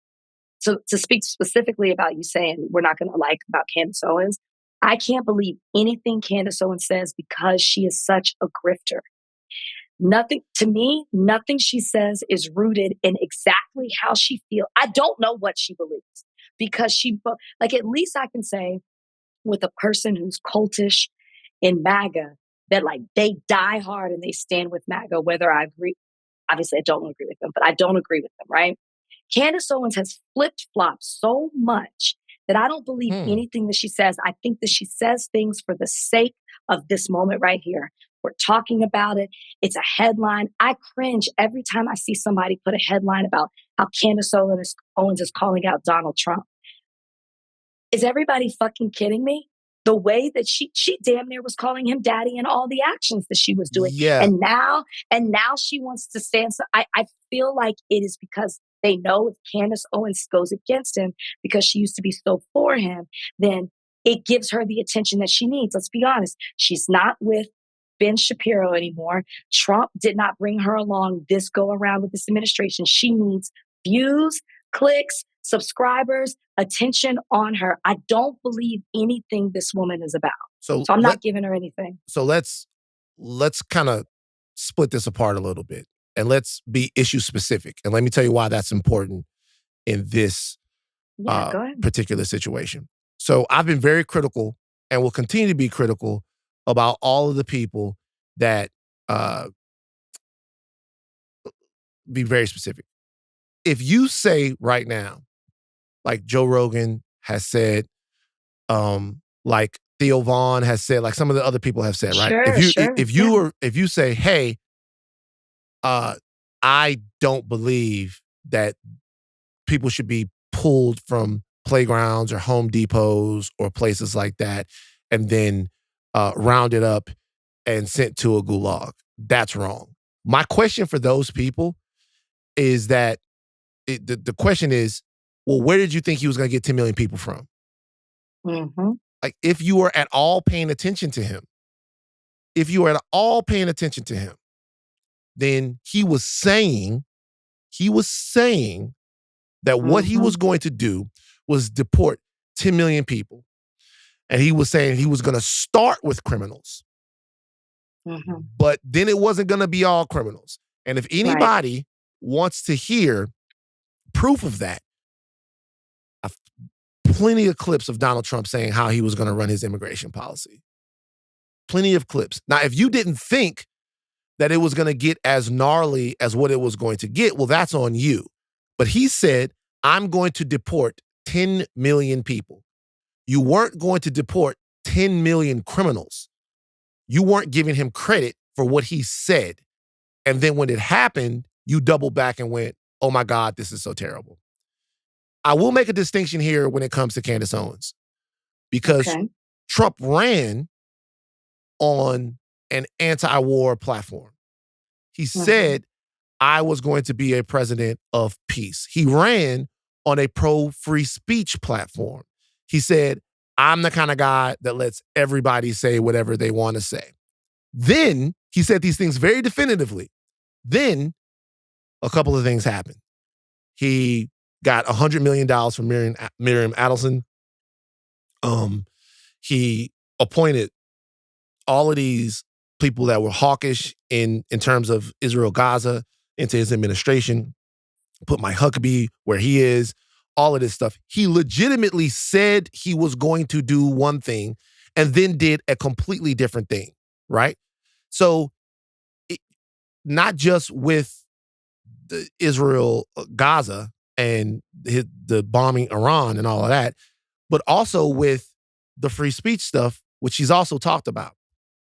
to speak specifically about you saying we're not going to like about Candace Owens, I can't believe anything Candace Owens says because she is such a grifter. Nothing she says is rooted in exactly how she feels. I don't know what she believes because at least I can say with a person who's cultish in MAGA that like they die hard and they stand with MAGA, whether I agree. Obviously, I don't agree with them, but I don't agree with them, right? Candace Owens has flip-flopped so much that I don't believe anything that she says. I think that she says things for the sake of this moment right here. We're talking about it. It's a headline. I cringe every time I see somebody put a headline about how Candace Owens is calling out Donald Trump. Is everybody fucking kidding me? The way that she damn near was calling him daddy and all the actions that she was doing. Yeah. And now she wants to stand. So I feel like it is because they know if Candace Owens goes against him because she used to be so for him, then it gives her the attention that she needs. Let's be honest. She's not with Ben Shapiro anymore. Trump did not bring her along this go around with this administration. She needs views, clicks, subscribers, attention on her. I don't believe anything this woman is about. So I'm not giving her anything. So let's kind of split this apart a little bit and let's be issue specific. And let me tell you why that's important in this particular situation. So I've been very critical and will continue to be critical about all of the people that be very specific. If you say right now, like Joe Rogan has said, like Theo Vaughn has said, like some of the other people have said, right? If you say, hey, I don't believe that people should be pulled from playgrounds or Home Depots or places like that and then rounded up and sent to a gulag. That's wrong. My question for those people is that the question is, well, where did you think he was going to get 10 million people from? Mm-hmm. Like, if you were at all paying attention to him, then he was saying that what he was going to do was deport 10 million people. And he was saying he was going to start with criminals. Mm-hmm. But then it wasn't going to be all criminals. And if anybody wants to hear proof of that, I've plenty of clips of Donald Trump saying how he was going to run his immigration policy. Plenty of clips. Now, if you didn't think that it was going to get as gnarly as what it was going to get, well, that's on you. But he said, I'm going to deport 10 million people. You weren't going to deport 10 million criminals. You weren't giving him credit for what he said. And then when it happened, you doubled back and went, oh my God, this is so terrible. I will make a distinction here when it comes to Candace Owens, because Trump ran on an anti-war platform. He said, I was going to be a president of peace. He ran on a pro-free speech platform. He said, I'm the kind of guy that lets everybody say whatever they want to say. Then he said these things very definitively. Then a couple of things happened. He got $100 million from Miriam Adelson. He appointed all of these people that were hawkish in terms of Israel-Gaza into his administration, put Mike Huckabee where he is, all of this stuff. He legitimately said he was going to do one thing and then did a completely different thing, right? So not just with the Israel-Gaza and the bombing Iran and all of that, but also with the free speech stuff, which she's also talked about.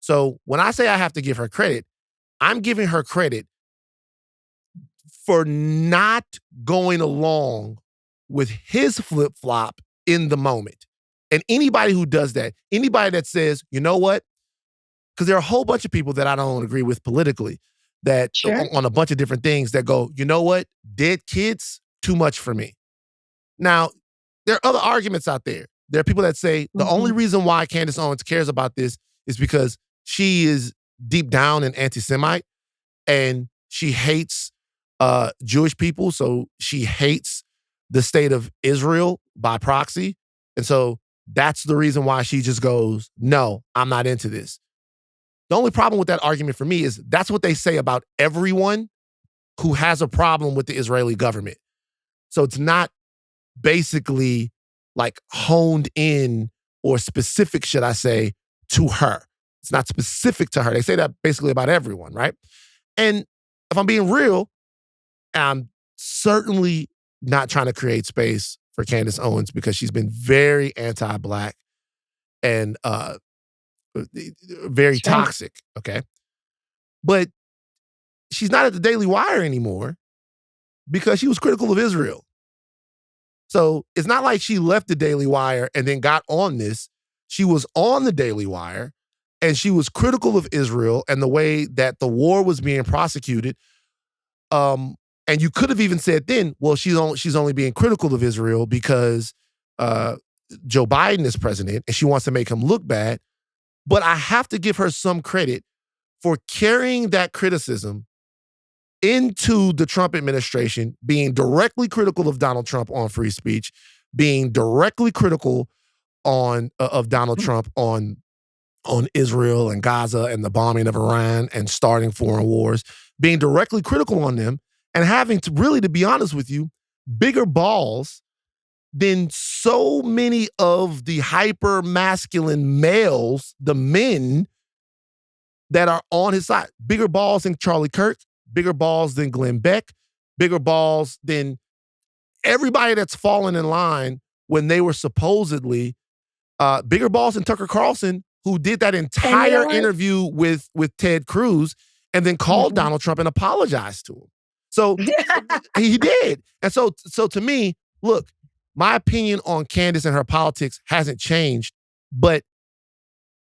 So when I say I have to give her credit, I'm giving her credit for not going along with his flip-flop in the moment. And anybody who does that, anybody that says, you know what? Because there are a whole bunch of people that I don't agree with politically that on a bunch of different things that go, you know what? Dead kids, too much for me. Now, there are other arguments out there. There are people that say the only reason why Candace Owens cares about this is because she is deep down an anti-Semite and she hates Jewish people. So she hates the state of Israel by proxy. And so that's the reason why she just goes, no, I'm not into this. The only problem with that argument for me is that's what they say about everyone who has a problem with the Israeli government. So it's not basically like honed in or specific, should I say, to her. It's not specific to her. They say that basically about everyone, right? And if I'm being real, I'm certainly not trying to create space for Candace Owens because she's been very anti-Black and very toxic, okay? But she's not at the Daily Wire anymore because she was critical of Israel. So it's not like she left the Daily Wire and then got on this. She was on the Daily Wire and she was critical of Israel and the way that the war was being prosecuted. And you could have even said then, well, she's only being critical of Israel because Joe Biden is president and she wants to make him look bad. But I have to give her some credit for carrying that criticism into the Trump administration, being directly critical of Donald Trump on free speech, being directly critical of Donald Trump on Israel and Gaza and the bombing of Iran and starting foreign wars, being directly critical on them and having to really, to be honest with you, bigger balls than so many of the hyper masculine males, the men that are on his side. Bigger balls than Charlie Kirk, bigger balls than Glenn Beck, bigger balls than everybody that's fallen in line when they were supposedly bigger balls than Tucker Carlson, who did that entire interview with Ted Cruz and then called Donald Trump and apologized to him. So he did. And so to me, look, my opinion on Candace and her politics hasn't changed, but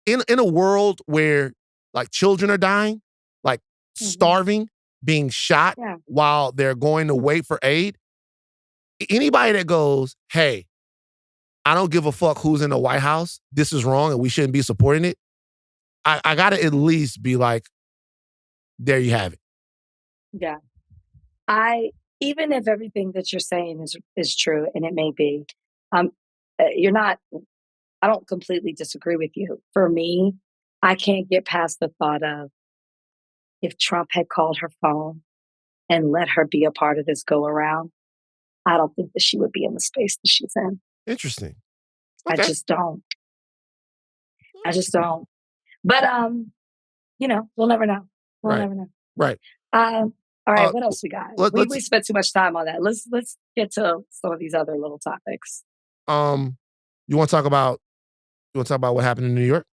in a world where like children are dying, like starving, being shot while they're going to wait for aid, anybody that goes, hey, I don't give a fuck who's in the White House, this is wrong and we shouldn't be supporting it, I gotta at least be like, there you have it. Yeah. Even if everything that you're saying is true, and it may be, I don't completely disagree with you. For me, I can't get past the thought of if Trump had called her phone and let her be a part of this go around, I don't think that she would be in the space that she's in. Interesting. Okay. I just don't. But, we'll never know. We'll never know. Right. All right, what else we got? We spent too much time on that. Let's get to some of these other little topics. You want to talk about what happened in New York?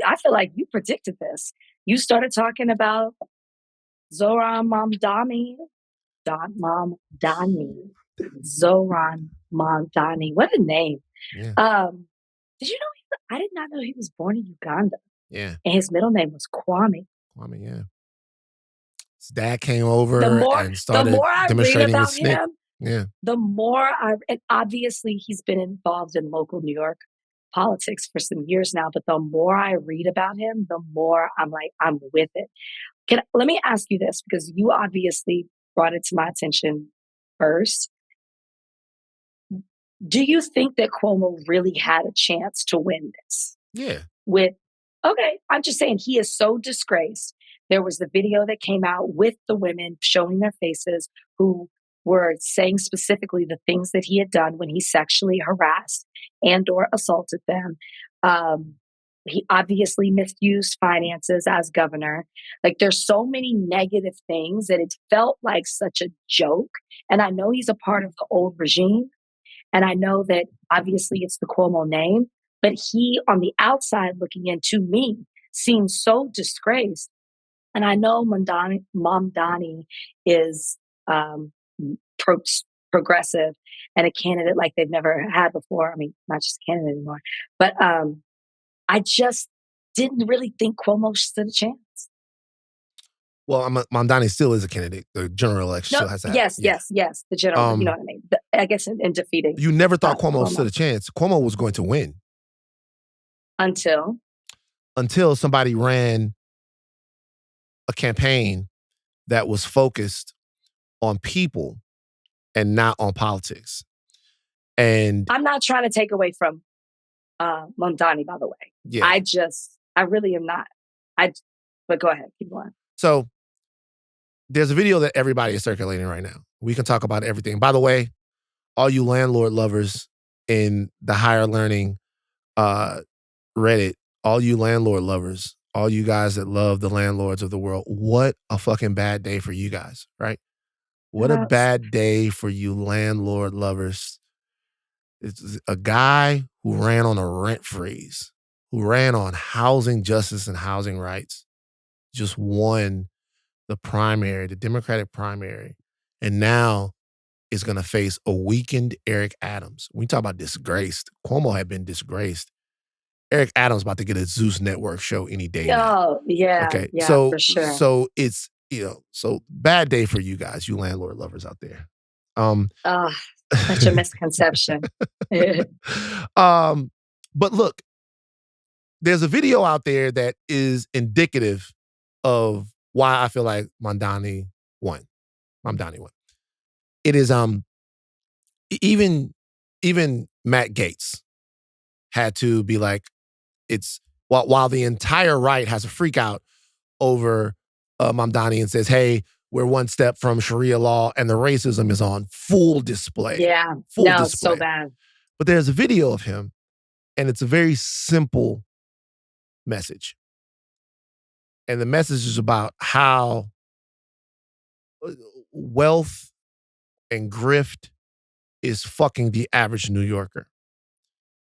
I feel like you predicted this. You started talking about Zohran Mamdani. Zohran Mamdani. What a name. Yeah. Did you know I did not know he was born in Uganda. Yeah. And his middle name was Kwame. Kwame, yeah. His dad came over and started demonstrating his snake. Yeah. The more and obviously he's been involved in local New York politics for some years now, but the more I read about him, the more I'm like, I'm with it. Let me ask you this, because you obviously brought it to my attention first. Do you think that Cuomo really had a chance to win this? Yeah. Okay, I'm just saying he is so disgraced. There was the video that came out with the women showing their faces who were saying specifically the things that he had done when he sexually harassed and or assaulted them. He obviously misused finances as governor. Like, there's so many negative things that it felt like such a joke. And I know he's a part of the old regime. And I know that obviously it's the Cuomo name, but he, on the outside looking in, to me, seems so disgraced. And I know Mamdani is progressive and a candidate like they've never had before. I mean, not just a candidate anymore. But I just didn't really think Cuomo stood a chance. Well, Mamdani still is a candidate. The general election still has to happen. Yes. The general, you know what I mean? I guess in defeating. You never thought Cuomo stood a chance. Cuomo was going to win. Until somebody ran a campaign that was focused on people and not on politics. And I'm not trying to take away from Mamdani, by the way. Yeah. I really am not. But go ahead, keep going. So there's a video that everybody is circulating right now. We can talk about everything. By the way, all you landlord lovers in the higher learning Reddit, all you landlord lovers, all you guys that love the landlords of the world, what a fucking bad day for you guys, right? What a bad day for you landlord lovers. It's a guy who ran on a rent freeze, who ran on housing justice and housing rights, just won the primary, the Democratic primary, And now is going to face a weakened Eric Adams. When you talk about disgraced, Cuomo had been disgraced. Eric Adams about to get a Zeus Network show any day now. Oh, yeah. Okay. Yeah, for sure. So it's, so bad day for you guys, you landlord lovers out there. Such a misconception. But look, there's a video out there that is indicative of why I feel like Mamdani won. It is even Matt Gaetz had to be like, it's while the entire right has a freak out over Mamdani and says, hey, we're one step from Sharia law and the racism is on full display. Yeah. Full display. It's so bad. But there's a video of him and it's a very simple message. And the message is about how wealth and grift is fucking the average New Yorker.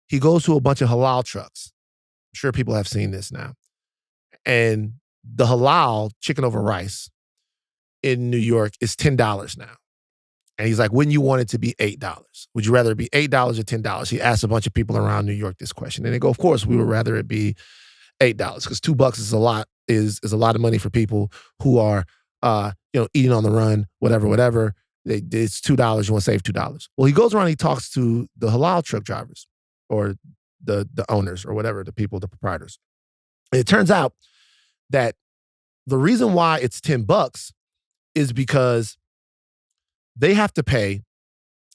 He goes to a bunch of halal trucks. I'm sure people have seen this now. And the halal chicken over rice in New York is $10 now. And he's like, wouldn't you want it to be $8? Would you rather it be $8 or $10? He asked a bunch of people around New York this question. And they go, of course, we would rather it be $8 because $2 is a lot, is a lot of money for people who are, eating on the run, whatever. It's $2. You want to save $2. Well, he goes around, he talks to the halal truck drivers or the owners or whatever, the people, the proprietors. And it turns out that the reason why it's $10 is because they have to pay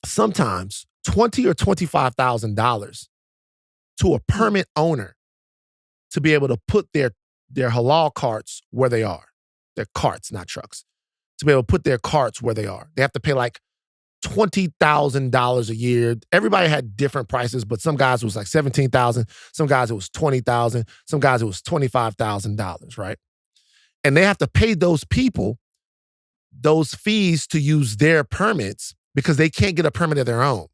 sometimes $20,000 or $25,000 to a permit owner to be able to put their halal carts where they are. Their carts, not trucks. To be able to put their carts where they are. They have to pay like $20,000 a year. Everybody had different prices, but some guys it was like $17,000, some guys it was $20,000, some guys it was $25,000, right? And they have to pay those people those fees to use their permits because they can't get a permit of their own.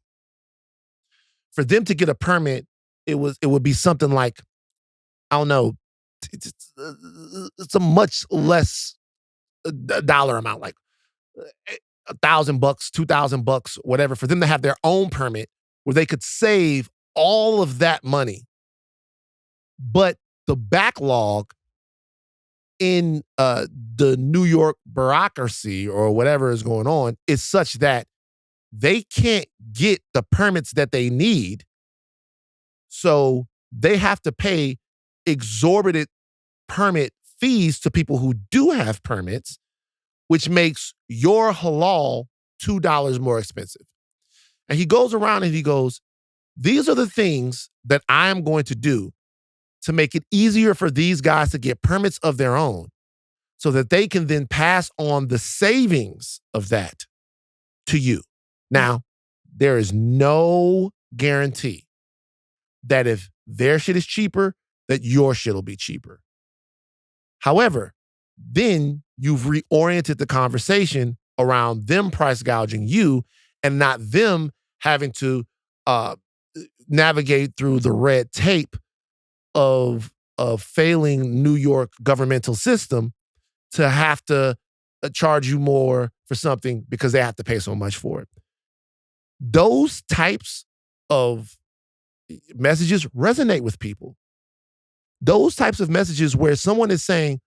For them to get a permit, it would be something like, I don't know, it's a much less dollar amount, like $1,000, $2,000, whatever, for them to have their own permit where they could save all of that money. But the backlog in the New York bureaucracy or whatever is going on is such that they can't get the permits that they need. So they have to pay exorbitant permit fees to people who do have permits, which makes your halal $2 more expensive. And he goes around and he goes, these are the things that I am going to do to make it easier for these guys to get permits of their own so that they can then pass on the savings of that to you. Now, there is no guarantee that if their shit is cheaper, that your shit will be cheaper. However, then you've reoriented the conversation around them price gouging you and not them having to navigate through the red tape of failing New York governmental system to have to charge you more for something because they have to pay so much for it. Those types of messages resonate with people. Those types of messages where someone is saying,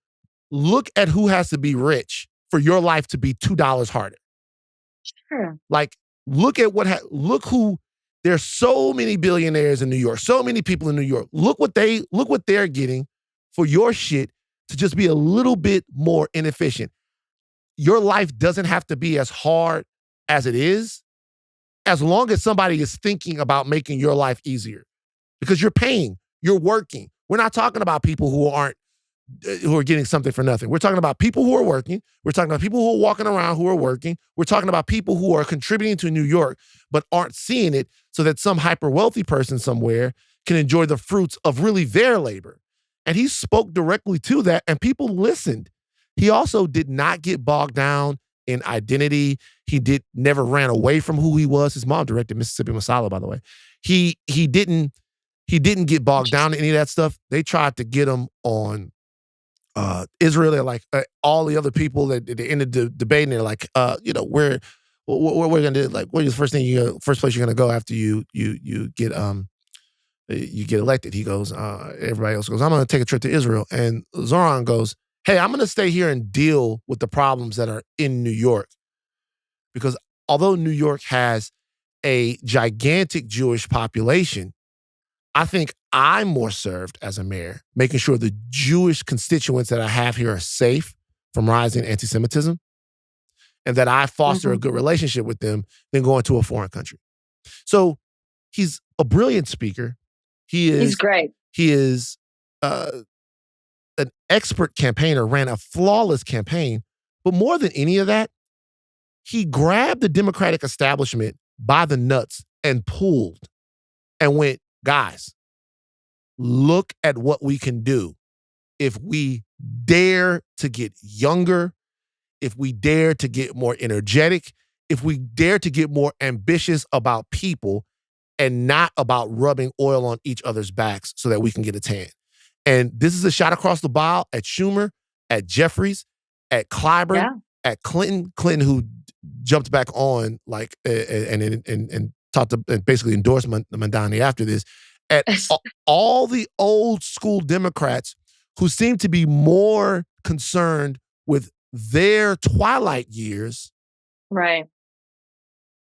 look at who has to be rich for your life to be $2 harder. Sure. Like, look who, there's so many billionaires in New York, so many people in New York. Look what they're getting for your shit to just be a little bit more inefficient. Your life doesn't have to be as hard as it is, as long as somebody is thinking about making your life easier. Because you're paying, you're working. We're not talking about people who are getting something for nothing. We're talking about people who are working. We're talking about people who are walking around who are working. We're talking about people who are contributing to New York but aren't seeing it so that some hyper wealthy person somewhere can enjoy the fruits of really their labor. And he spoke directly to that and people listened. He also did not get bogged down in identity. He never ran away from who he was. His mom directed Mississippi Masala, by the way. He didn't get bogged down in any of that stuff. They tried to get him on Israel. They're like all the other people that they ended the debate, and they're like, we're gonna do, like, where's the first place you're gonna go after you get elected? He goes, everybody else goes, I'm gonna take a trip to Israel, and Zohran goes, hey, I'm gonna stay here and deal with the problems that are in New York, because although New York has a gigantic Jewish population, I think I'm more served as a mayor making sure the Jewish constituents that I have here are safe from rising anti-Semitism, and that I foster a good relationship with them than going to a foreign country. So he's a brilliant speaker. He's great. He is an expert campaigner, ran a flawless campaign. But more than any of that, he grabbed the Democratic establishment by the nuts and pulled and went, guys, look at what we can do if we dare to get younger, if we dare to get more energetic, if we dare to get more ambitious about people and not about rubbing oil on each other's backs so that we can get a tan. And this is a shot across the bow at Schumer, at Jeffries, at Clyburn, at Clinton. Clinton, who jumped back on and talked to, and basically endorsed Mamdani after this, at all the old school Democrats who seem to be more concerned with their twilight years, right,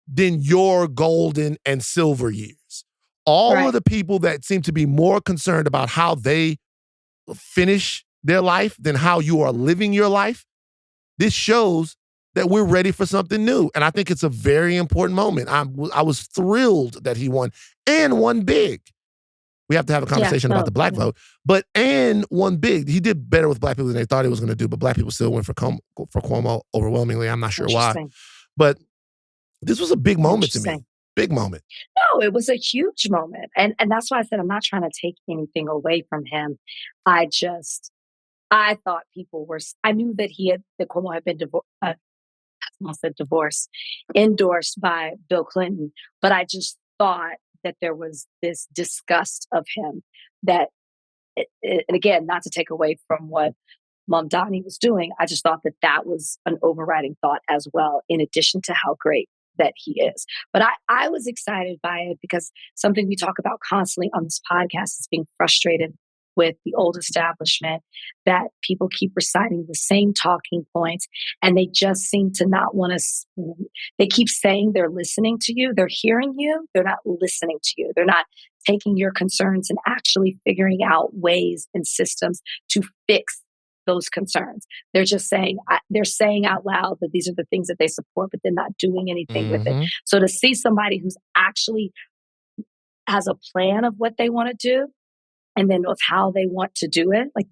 than your golden and silver years. All of the people that seem to be more concerned about how they finish their life than how you are living your life. This shows that we're ready for something new. And I think it's a very important moment. I was thrilled that he won, and won big. We have to have a conversation about the black vote, and won big. He did better with black people than they thought he was going to do, but black people still went for Cuomo overwhelmingly. I'm not sure why. But this was a big moment to me. Big moment. No, it was a huge moment. And that's why I said I'm not trying to take anything away from him. I thought people were, I knew that Cuomo had been endorsed by Bill Clinton, but I just thought that there was this disgust of him that, and again, not to take away from what Mamdani was doing, I just thought that was an overriding thought as well, in addition to how great that he is. But I was excited by it because something we talk about constantly on this podcast is being frustrated with the old establishment, that people keep reciting the same talking points and they just seem to not want to, they keep saying they're listening to you, they're hearing you, they're not listening to you. They're not taking your concerns and actually figuring out ways and systems to fix those concerns. They're just saying, they're saying out loud that these are the things that they support, but they're not doing anything with it. So to see somebody who's actually has a plan of what they want to do, and then of how they want to do it, like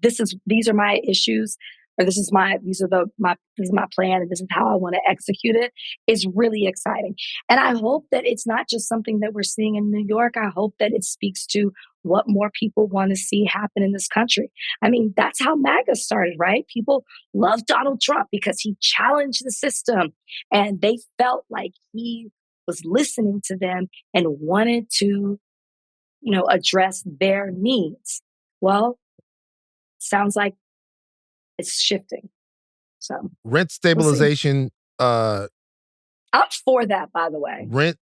these are my issues, or this is my plan, and this is how I want to execute it, is really exciting. And I hope that it's not just something that we're seeing in New York. I hope that it speaks to what more people want to see happen in this country. I mean, that's how MAGA started, right? People loved Donald Trump because he challenged the system, and they felt like he was listening to them and wanted to, address their needs. Well, sounds like it's shifting. So rent stabilization. I'm for that, by the way. Rent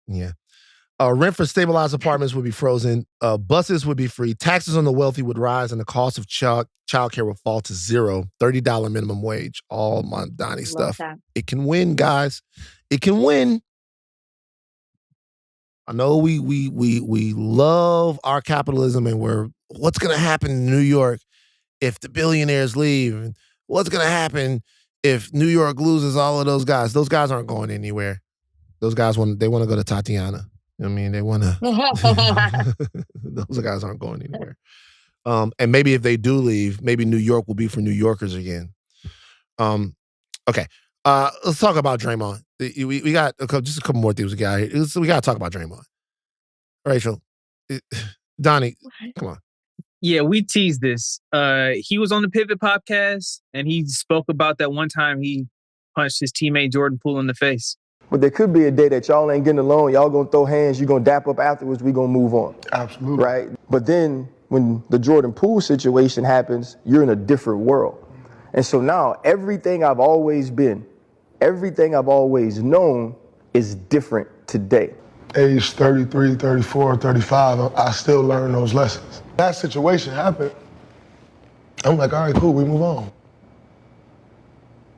for stabilized apartments would be frozen. Buses would be free. Taxes on the wealthy would rise, and the cost of childcare would fall to $0. $30 minimum wage. All Mamdani stuff. That. It can win, guys. It can win. I know we love our capitalism, and what's going to happen in New York if the billionaires leave? And what's going to happen if New York loses all of those guys? Those guys aren't going anywhere. Those guys want to go to Tatiana. I mean, they want to. Those guys aren't going anywhere. And maybe if they do leave, maybe New York will be for New Yorkers again. Okay. Let's talk about Draymond. We got just a couple more things we got here. We got to talk about Draymond. Rachel, Donnie, come on. Yeah, we teased this. He was on the Pivot podcast, and he spoke about that one time he punched his teammate Jordan Poole in the face. But there could be a day that y'all ain't getting along. Y'all gonna throw hands. You gonna dap up afterwards. We gonna move on. Absolutely. Right. But then when the Jordan Poole situation happens, you're in a different world. And so now everything I've always been, everything I've always known is different today. Age 33, 34, 35, I still learn those lessons. That situation happened. I'm like, all right, cool, we move on.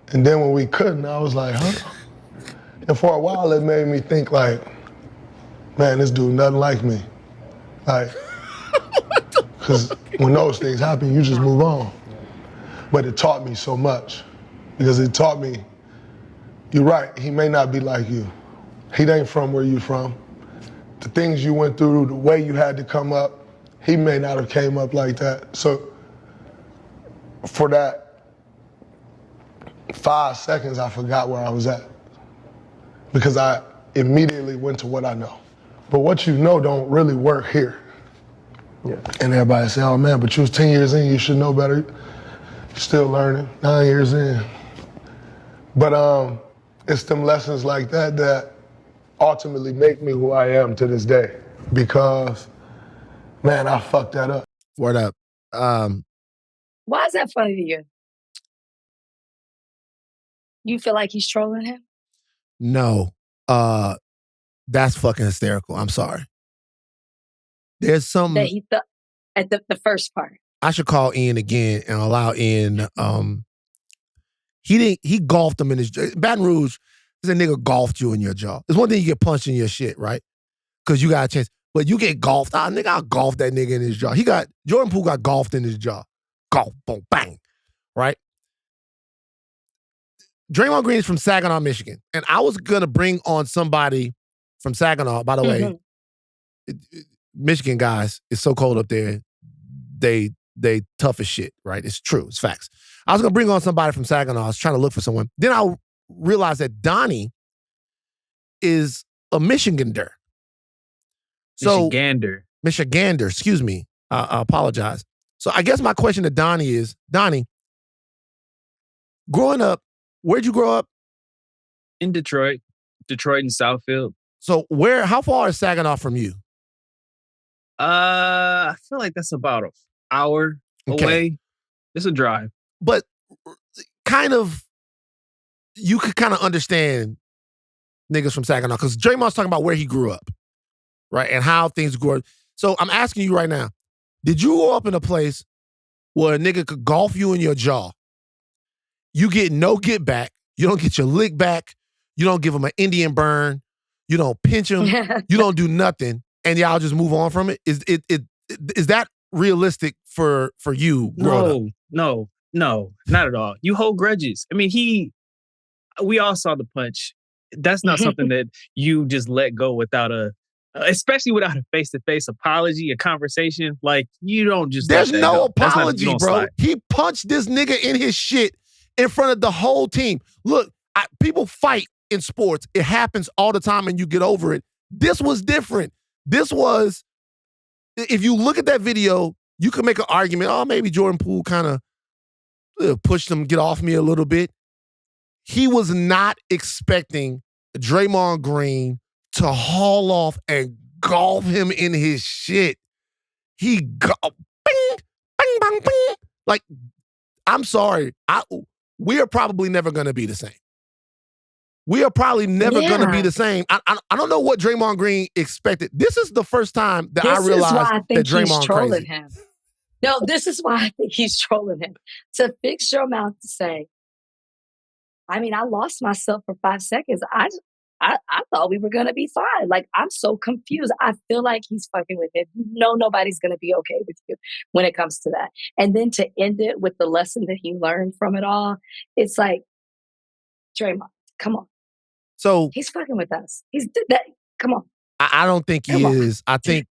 And then when we couldn't, I was like, huh? And for a while, it made me think like, man, this dude nothing like me. Like, because when those things happen, you just move on. But it taught me so much because it taught me, you're right, he may not be like you. He ain't from where you from. The things you went through, the way you had to come up, he may not have came up like that. So for that 5 seconds, I forgot where I was at because I immediately went to what I know. But what you know don't really work here. Yeah. And everybody say, oh man, but you was 10 years in, you should know better. You're still learning, 9 years in. But it's them lessons like that that ultimately make me who I am to this day because, man, I fucked that up. Word up. Why is that funny to you? You feel like he's trolling him? No. That's fucking hysterical. I'm sorry. There's something that he thought at the first part. I should call Ian again and allow Ian. He golfed him in his Baton Rouge. This nigga golfed you in your jaw. It's one thing you get punched in your shit, right? Because you got a chance. But you get golfed. Nigga, I golfed that nigga in his jaw. Jordan Poole got golfed in his jaw. Golf, boom, bang. Right? Draymond Green is from Saginaw, Michigan. And I was going to bring on somebody from Saginaw. By the way, Michigan guys, it's so cold up there. They tough as shit, right? It's true. It's facts. I was going to bring on somebody from Saginaw. I was trying to look for someone. Then I realized that Donnie is a Michigander. So, Michigander, excuse me. I apologize. So I guess my question to Donnie is, Donnie, growing up, where'd you grow up? In Detroit and Southfield. So how far is Saginaw from you? I feel like that's about an hour away. It's a drive. But you could kind of understand niggas from Saginaw because Draymond's talking about where he grew up, right? And how things grew up. So I'm asking you right now, did you grow up in a place where a nigga could golf you in your jaw? You get no get back. You don't get your lick back. You don't give him an Indian burn. You don't pinch him. You don't do nothing. And y'all just move on from it? Is that realistic for you growing up? No, not at all. You hold grudges. I mean, we all saw the punch. That's not something that you just let go without especially without a face-to-face apology, a conversation. Like, you don't just There's let that no go. apology, bro. Slide. He punched this nigga in his shit in front of the whole team. Look, people fight in sports. It happens all the time and you get over it. This was different. This was, if you look at that video, you could make an argument, oh, maybe Jordan Poole kind of pushed him, get off me a little bit. He was not expecting Draymond Green to haul off and golf him in his shit. Bing, bing, bang, bing. Like, I'm sorry. We are probably never going to be the same. We are probably never going to be the same. I don't know what Draymond Green expected. This is the first time that I realized that Draymond trolling him. No, this is why I think he's trolling him. To fix your mouth to say, I mean, I lost myself for 5 seconds. I thought we were going to be fine. Like, I'm so confused. I feel like he's fucking with it. No, nobody's going to be okay with you when it comes to that. And then to end it with the lesson that he learned from it all, it's like, Draymond, come on. So he's fucking with us. Come on. I don't think he is. I think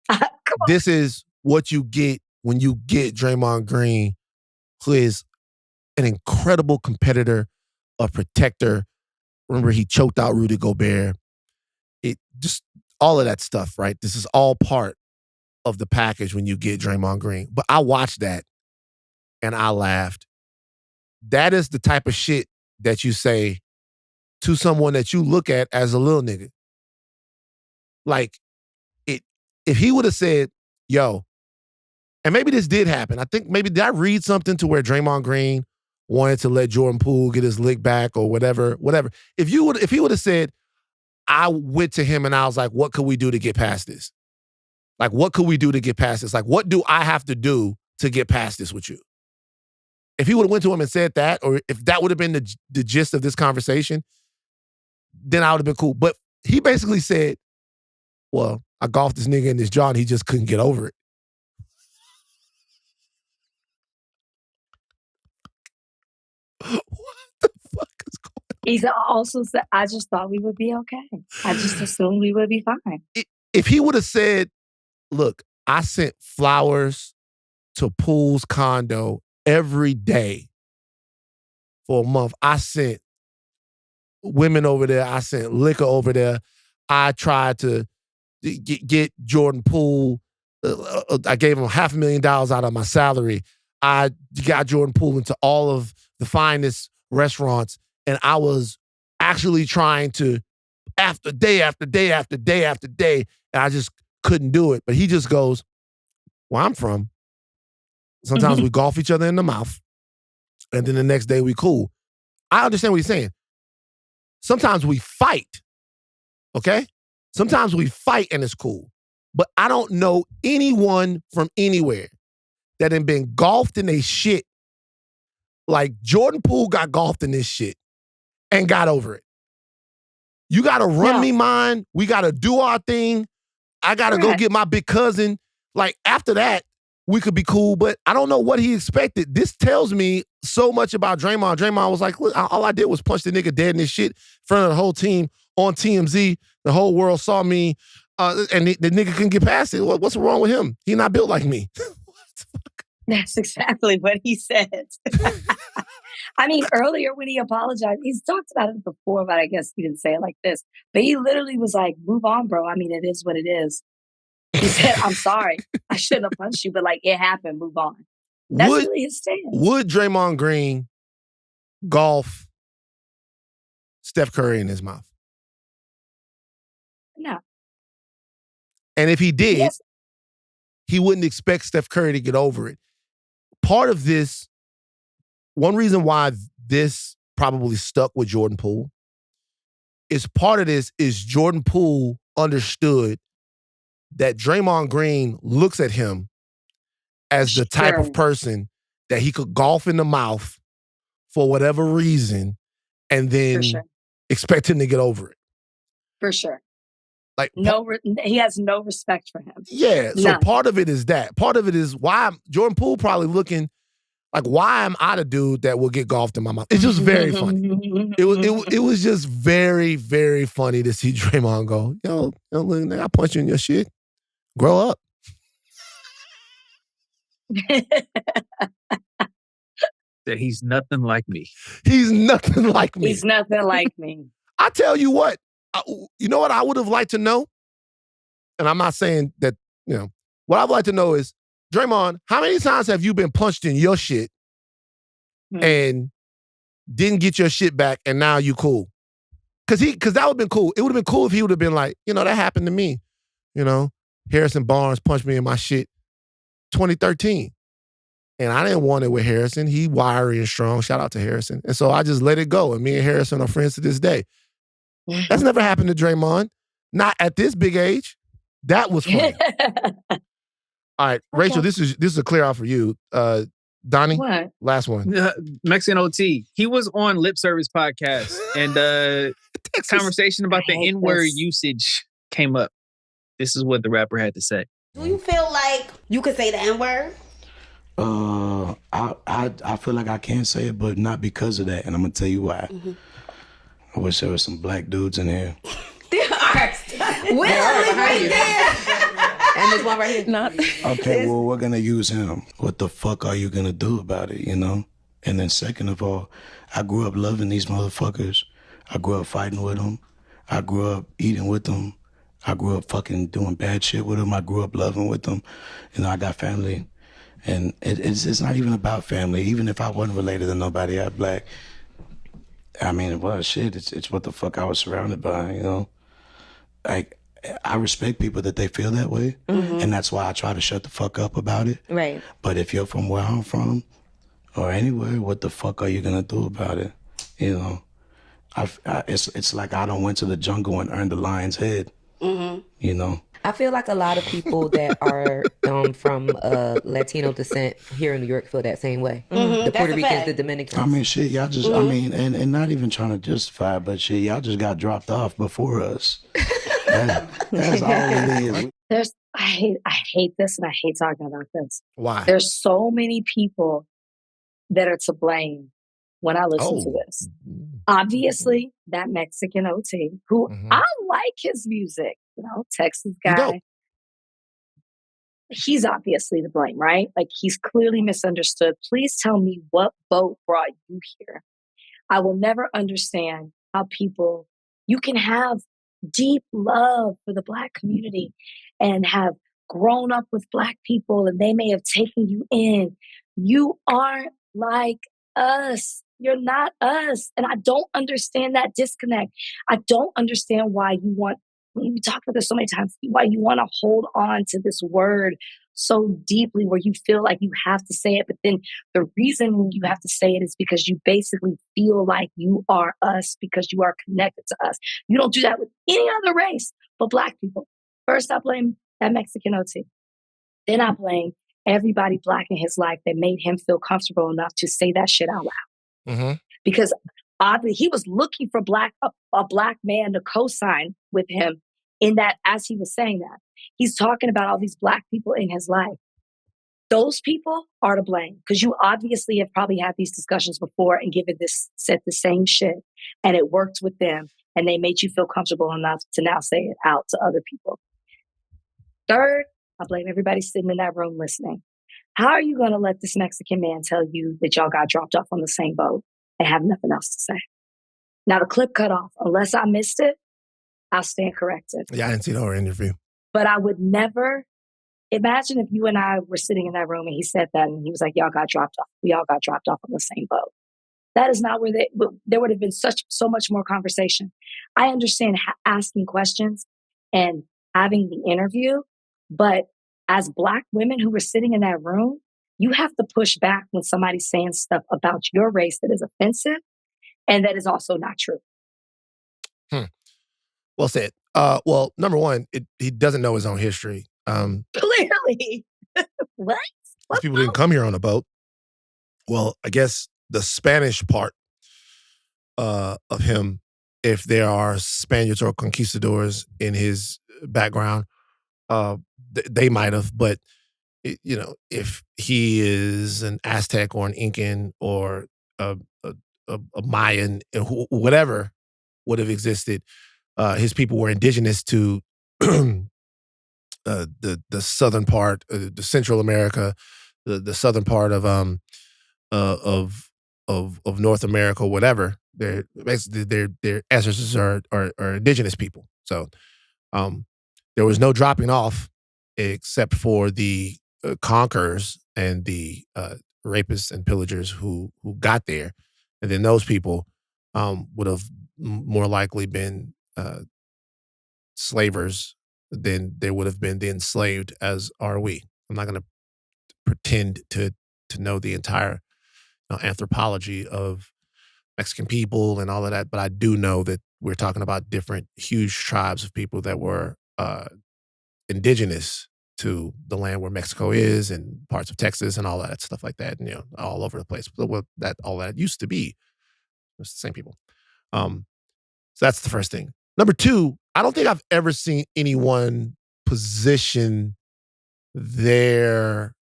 this is what you get when you get Draymond Green, who is an incredible competitor, a protector. Remember, he choked out Rudy Gobert. It just all of that stuff, right? This is all part of the package when you get Draymond Green. But I watched that and I laughed. That is the type of shit that you say to someone that you look at as a little nigga. Like, if he would have said, yo, and maybe this did happen. I think maybe did I read something to where Draymond Green wanted to let Jordan Poole get his lick back or whatever. If he would have said, I went to him and I was like, what could we do to get past this? Like, what could we do to get past this? Like, what do I have to do to get past this with you? If he would have went to him and said that, or if that would have been the gist of this conversation, then I would have been cool. But he basically said, well, I golfed this nigga in his jaw and he just couldn't get over it. What the fuck is going on? He's also said, I just thought we would be okay. I just assumed we would be fine. If he would have said, look, I sent flowers to Poole's condo every day for a month. I sent women over there. I sent liquor over there. I tried to get Jordan Poole. I gave him $500,000 out of my salary. I got Jordan Poole into all of the finest restaurants, and I was actually trying to, after day after day after day after day, and I just couldn't do it. But he just goes, where I'm from, sometimes we golf each other in the mouth, and then the next day we cool. I understand what he's saying. Sometimes we fight, okay? Sometimes we fight and it's cool. But I don't know anyone from anywhere that had been golfed in a shit like Jordan Poole got golfed in this shit and got over it. You got to run me mine. We got to do our thing. I got to go get my big cousin. Like, after that, we could be cool, but I don't know what he expected. This tells me so much about Draymond. Draymond was like, look, all I did was punch the nigga dead in his shit in front of the whole team on TMZ. The whole world saw me, and the nigga couldn't get past it. What's wrong with him? He not built like me. What the fuck? That's exactly what he said. I mean, earlier when he apologized, he's talked about it before, but I guess he didn't say it like this. But he literally was like, move on, bro. I mean, it is what it is. He said, I'm sorry. I shouldn't have punched you, but like, it happened. Move on. That's really his stance. Would Draymond Green golf Steph Curry in his mouth? No. And if he did, he wouldn't expect Steph Curry to get over it. Part of this, one reason why this probably stuck with Jordan Poole is part of this is Jordan Poole understood that Draymond Green looks at him as the type of person that he could golf in the mouth for whatever reason and then expect him to get over it. For sure. Like, he has no respect for him. Yeah. So part of it is that. Part of it is why Jordan Poole probably looking like, why am I the dude that will get golfed in my mouth? It's just very funny. It was just very, very funny to see Draymond go, yo, look, nigga, I punch you in your shit. Grow up. That he's nothing like me. He's nothing like me. He's nothing like me. I tell you what, you know what I would have liked to know? And I'm not saying that, what I'd like to know is, Draymond, how many times have you been punched in your shit and didn't get your shit back and now you cool? Because that would have been cool. It would have been cool if he would have been like, that happened to me. Harrison Barnes punched me in my shit 2013. And I didn't want it with Harrison. He wiry and strong. Shout out to Harrison. And so I just let it go. And me and Harrison are friends to this day. That's never happened to Draymond. Not at this big age. That was funny. All right, Rachel, this is a clear out for you. Donnie, what? Last one. Mexican OT. He was on Lip Service podcast and conversation about the N-word usage came up. This is what the rapper had to say. Do you feel like you could say the N-word? I feel like I can say it, but not because of that, and I'm gonna tell you why. I wish there was some black dudes in here. There are. Right there. And this one right here, not. Okay, well, we're gonna use him. What the fuck are you gonna do about it, And then second of all, I grew up loving these motherfuckers. I grew up fighting with them. I grew up eating with them. I grew up fucking doing bad shit with them. I grew up loving with them. I got family. And it's not even about family. Even if I wasn't related to nobody out black, I mean, well, shit, it's what the fuck I was surrounded by, Like, I respect people that they feel that way, and that's why I try to shut the fuck up about it. Right. But if you're from where I'm from, or anywhere, what the fuck are you gonna do about it? You know, it's like I don't went to the jungle and earned the lion's head. Mm-hmm. You know. I feel like a lot of people that are from Latino descent here in New York feel that same way. Mm-hmm. The Puerto Ricans, the Dominicans. I mean, shit, y'all just, I mean, and not even trying to justify it, but shit, y'all just got dropped off before us. That's all it is. I hate this, and I hate talking about this. Why? There's so many people that are to blame when I listen to this. Obviously, that Mexican OT, who I like his music, you know, Texas guy. He's obviously to blame, right? Like, he's clearly misunderstood. Please tell me what boat brought you here. I will never understand how you can have deep love for the Black community and have grown up with Black people, and they may have taken you in. You aren't like us. You're not us. And I don't understand that disconnect. I don't understand why you want, we talked about this so many times, why you want to hold on to this word so deeply where you feel like you have to say it. But then the reason you have to say it is because you basically feel like you are us because you are connected to us. You don't do that with any other race but Black people. First, I blame that Mexican OT. Then I blame everybody Black in his life that made him feel comfortable enough to say that shit out loud. Mm-hmm. Because oddly, he was looking for a Black man to co-sign with him in that, as he was saying that. He's talking about all these Black people in his life. Those people are to blame because you obviously have probably had these discussions before and said the same shit, and it worked with them, and they made you feel comfortable enough to now say it out to other people. Third, I blame everybody sitting in that room listening. How are you going to let this Mexican man tell you that y'all got dropped off on the same boat and have nothing else to say? Now, the clip cut off. Unless I missed it, I'll stand corrected. Yeah, I didn't see the whole interview. But I would never imagine if you and I were sitting in that room and he said that and he was like, y'all got dropped off. We all got dropped off on the same boat. That is not where there would have been so much more conversation. I understand asking questions and having the interview, but as Black women who were sitting in that room, you have to push back when somebody's saying stuff about your race that is offensive and that is also not true. Well said. Well, number one, he doesn't know his own history. Clearly. What? People didn't come here on a boat. Well, I guess the Spanish part of him, if there are Spaniards or conquistadors in his background, they might have. But, you know, if he is an Aztec or an Incan or a Mayan, whatever would have existed, his people were indigenous to the southern part, the Central America, the southern part of North America, whatever. Their ancestors are indigenous people. So there was no dropping off except for the conquerors and the rapists and pillagers who got there, and then those people would have more likely been slavers than there would have been the enslaved, as are we. I'm not going to pretend to know the entire anthropology of Mexican people and all of that, but I do know that we're talking about different huge tribes of people that were indigenous to the land where Mexico is and parts of Texas and all that stuff like that, and all over the place. All that used to be, it's the same people. So that's the first thing. Number two, I don't think I've ever seen anyone position their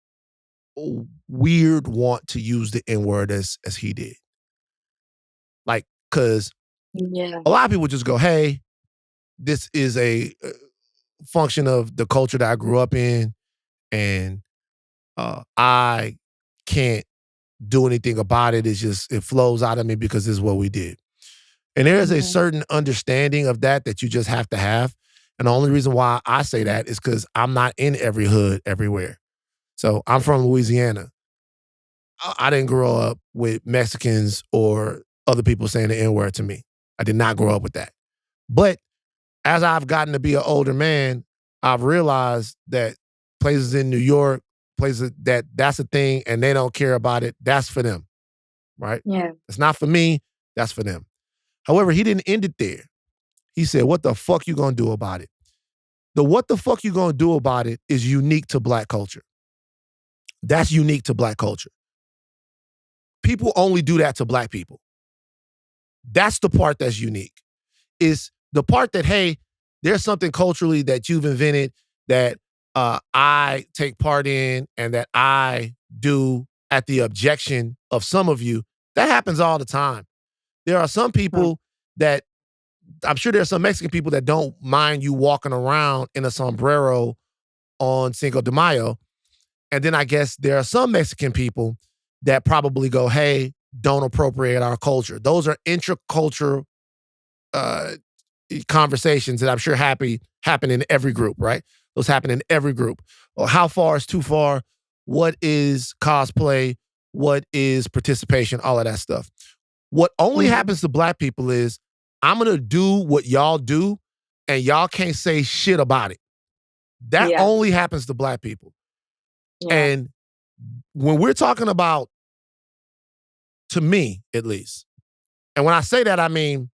weird want to use the N-word as he did. Like, because a lot of people just go, hey, this is a function of the culture that I grew up in, and I can't do anything about it. It's just, it flows out of me because this is what we did. And there is a certain understanding of that you just have to have. And the only reason why I say that is because I'm not in every hood everywhere. So I'm from Louisiana. I didn't grow up with Mexicans or other people saying the N-word to me. I did not grow up with that. But as I've gotten to be an older man, I've realized that places in New York, places that's a thing and they don't care about it, that's for them, right? Yeah. It's not for me, that's for them. However, he didn't end it there. He said, what the fuck you gonna do about it? The what the fuck you gonna do about it is unique to Black culture. That's unique to Black culture. People only do that to Black people. That's the part that's unique. Is the part that, hey, there's something culturally that you've invented that I take part in and that I do at the objection of some of you. That happens all the time. There are some people that, I'm sure there are some Mexican people that don't mind you walking around in a sombrero on Cinco de Mayo. And then I guess there are some Mexican people that probably go, hey, don't appropriate our culture. Those are intracultural conversations that I'm sure happen in every group, right? Those happen in every group. Well, how far is too far? What is cosplay? What is participation? All of that stuff. What only happens to Black people is, I'm going to do what y'all do and y'all can't say shit about it. That only happens to Black people. Yeah. And when we're talking about, to me at least, and when I say that, I mean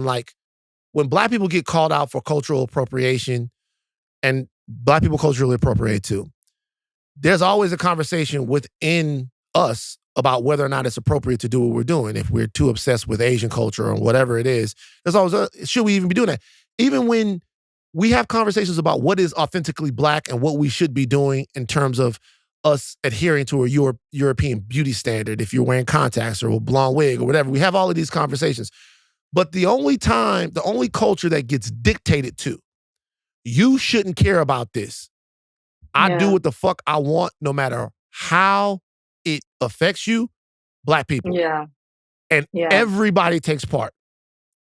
like, when Black people get called out for cultural appropriation, and Black people culturally appropriate too, there's always a conversation within us about whether or not it's appropriate to do what we're doing. If we're too obsessed with Asian culture or whatever it is, there's always should we even be doing that? Even when we have conversations about what is authentically Black and what we should be doing in terms of us adhering to a European beauty standard, if you're wearing contacts or a blonde wig or whatever, we have all of these conversations. But the only culture that gets dictated to, you shouldn't care about this. I do what the fuck I want, no matter how it affects you, Black people. Yeah. And everybody takes part.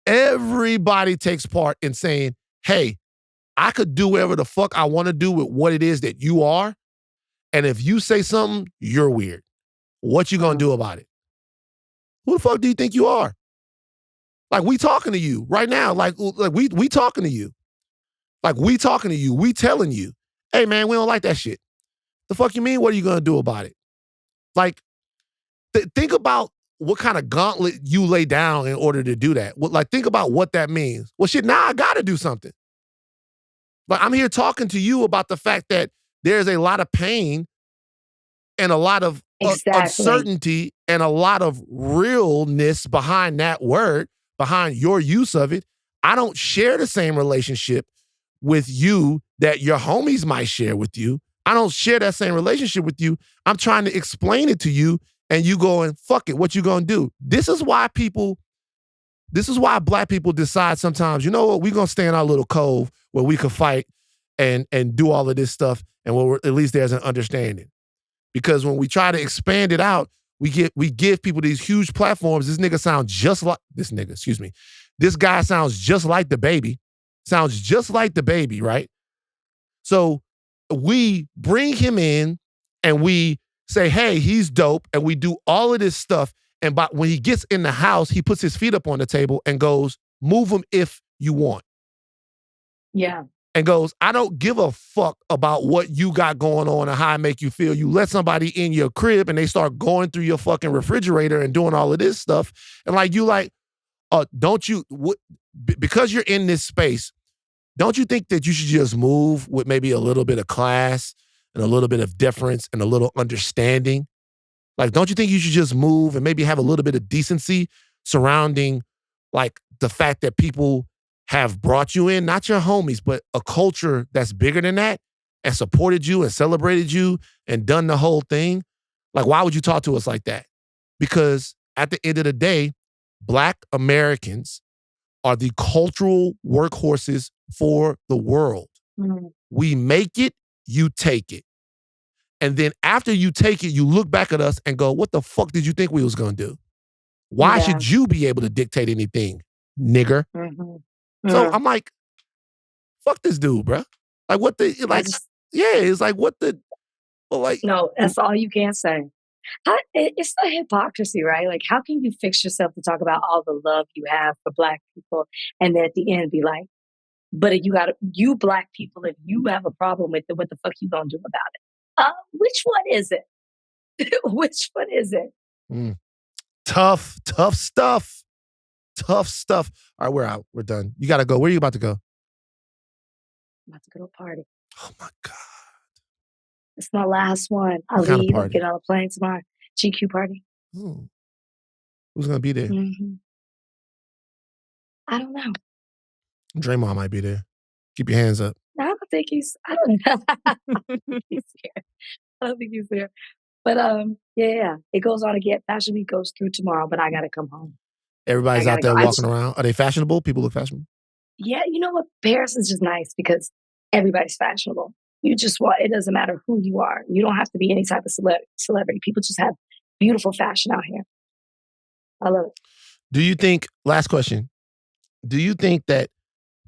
Everybody takes part in saying, hey, I could do whatever the fuck I want to do with what it is that you are. And if you say something, you're weird. What you gonna do about it? Who the fuck do you think you are? Like, we talking to you right now. Like we talking to you. Like, we talking to you. We telling you, hey man, we don't like that shit. The fuck you mean? What are you gonna do about it? Like, think about what kind of gauntlet you lay down in order to do that. Like, think about what that means. Well, shit, now I gotta do something. But I'm here talking to you about the fact that there's a lot of pain and a lot of uncertainty and a lot of realness behind that word, behind your use of it. I don't share the same relationship with you that your homies might share with you. I don't share that same relationship with you. I'm trying to explain it to you and you going, fuck it, what you gonna do? This is why Black people decide sometimes, you know what, we're gonna stay in our little cove where we can fight and do all of this stuff, and where at least there's an understanding. Because when we try to expand it out, we give people these huge platforms. This guy sounds just like the baby. Sounds just like the baby, right? So we bring him in and we say, hey, he's dope, and we do all of this stuff. And when he gets in the house, he puts his feet up on the table and goes, move him if you want. Yeah. And goes, I don't give a fuck about what you got going on and how I make you feel. You let somebody in your crib and they start going through your fucking refrigerator and doing all of this stuff. And because you're in this space, don't you think that you should just move with maybe a little bit of class and a little bit of deference and a little understanding? Like, don't you think you should just move and maybe have a little bit of decency surrounding, like, the fact that people have brought you in, not your homies, but a culture that's bigger than that and supported you and celebrated you and done the whole thing? Like, why would you talk to us like that? Because at the end of the day, Black Americans are the cultural workhorses for the world. Mm-hmm. We make it, you take it. And then after you take it, you look back at us and go, what the fuck did you think we was going to do? Why should you be able to dictate anything, nigger? Mm-hmm. So I'm like, fuck this dude, bro. Like, what the, like, it's like, what the, well, like. No, that's all you can say. It's the hypocrisy, right? Like, how can you fix yourself to talk about all the love you have for Black people and then at the end be like, But you black people, if you have a problem with it, what the fuck you gonna do about it? Which one is it? Which one is it? Tough stuff. Tough stuff. All right, we're out. We're done. You got to go. Where are you about to go? I'm about to go to a party. Oh, my God. It's my last one. I'll leave and get on a plane tomorrow. GQ party. Ooh. Who's going to be there? Mm-hmm. I don't know. Draymond might be there. Keep your hands up. I don't think he's here. I don't think he's there. But yeah. It goes on again. Fashion Week goes through tomorrow, but I got to come home. Everybody's out there walking around. Are they fashionable? People look fashionable? Yeah, you know what? Paris is just nice because everybody's fashionable. You just it doesn't matter who you are. You don't have to be any type of celebrity. People just have beautiful fashion out here. I love it. Do you think, last question, do you think that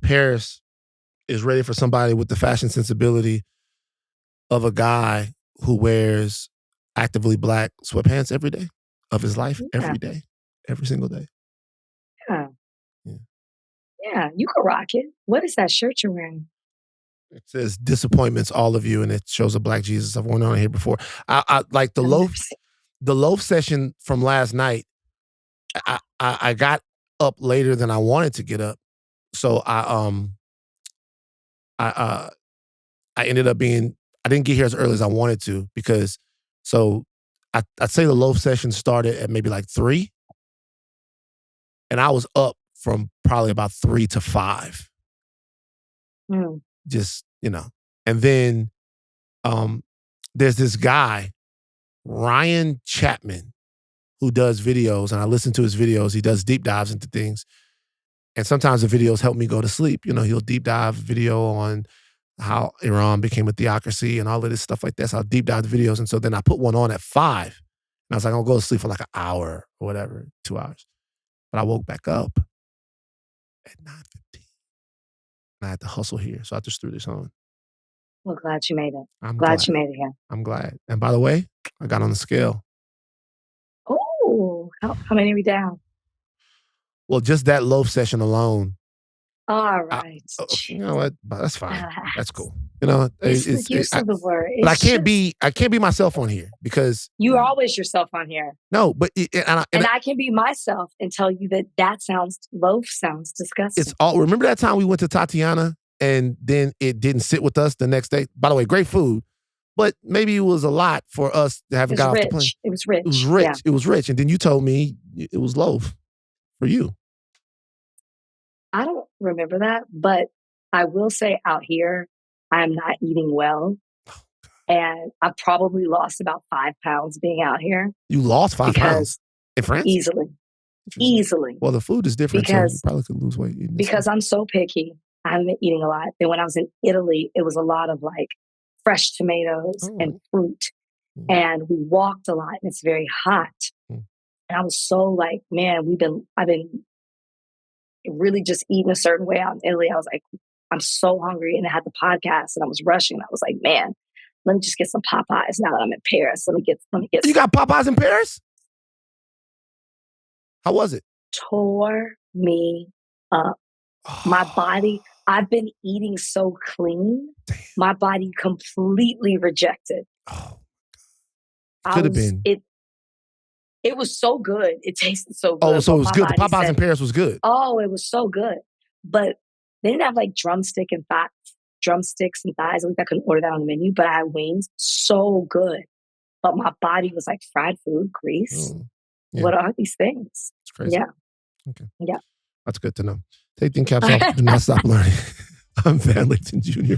Paris is ready for somebody with the fashion sensibility of a guy who wears actively black sweatpants every day of his life, every day, every single day? Yeah, you can rock it. What is that shirt you're wearing? It says disappointments, all of you, and it shows a black Jesus. I've worn on here before. I like the loaf session from last night. I got up later than I wanted to get up, so I ended up being. I didn't get here as early as I wanted to because I'd say the loaf session started at maybe like 3, and I was up from probably about 3 to 5. Just, and then there's this guy, Ryan Chapman, who does videos, and I listen to his videos. He does deep dives into things. And sometimes the videos help me go to sleep. He'll deep dive video on how Iran became a theocracy and all of this stuff like that. So I'll deep dive the videos. And so then I put one on at 5. And I was like, I'll go to sleep for like an hour or whatever, 2 hours. But I woke back up at 9:15. And I had to hustle here. So I just threw this on. Well, glad you made it. I'm glad you made it here. I'm glad. And by the way, I got on the scale. Oh, how many are we down? Well, just that loaf session alone. All right. You know what? That's fine. That's cool. It's the use of the word. But I can't be myself on here because you are always yourself on here. No, but and I can be myself and tell you that loaf sounds disgusting. It's all. Remember that time we went to Tatiana and then it didn't sit with us the next day? By the way, great food, but maybe it was a lot for us to have got off the plane. It was rich. It was rich. Yeah. It was rich. And then you told me it was loaf for you. I don't remember that, but I will say out here, I'm not eating well. And I probably lost about 5 pounds being out here. You lost 5 pounds in France? Easily. Well, the food is different, so you probably could lose weight. Because I'm so picky. I haven't been eating a lot. Then when I was in Italy, it was a lot of like fresh tomatoes and fruit. And we walked a lot and it's very hot. And I was so like, man, I've been really just eating a certain way out in Italy. I was like, I'm so hungry. And I had the podcast and I was rushing. I was like, man, let me just get some Popeyes now that I'm in Paris. Let me get You got Popeyes in Paris? How was it? Tore me up. My body, I've been eating so clean. Damn. My body completely rejected. Could have been. It was so good. It tasted so good. Oh, so it was good. The Popeyes in Paris was good. Oh, it was so good. But they didn't have like drumsticks and thighs. I couldn't order that on the menu, but I had wings. So good. But my body was like fried food, grease. Yeah. What are these things? It's crazy. Yeah. Okay. Yeah. That's good to know. Take the caps off. Do not stop learning. I'm Van Lathan Jr.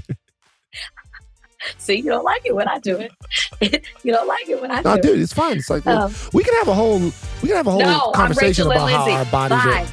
See, you don't like it when I do it. You don't like it when I do it. No, dude, it's fine. It's like we can have a whole conversation about how our bodies are.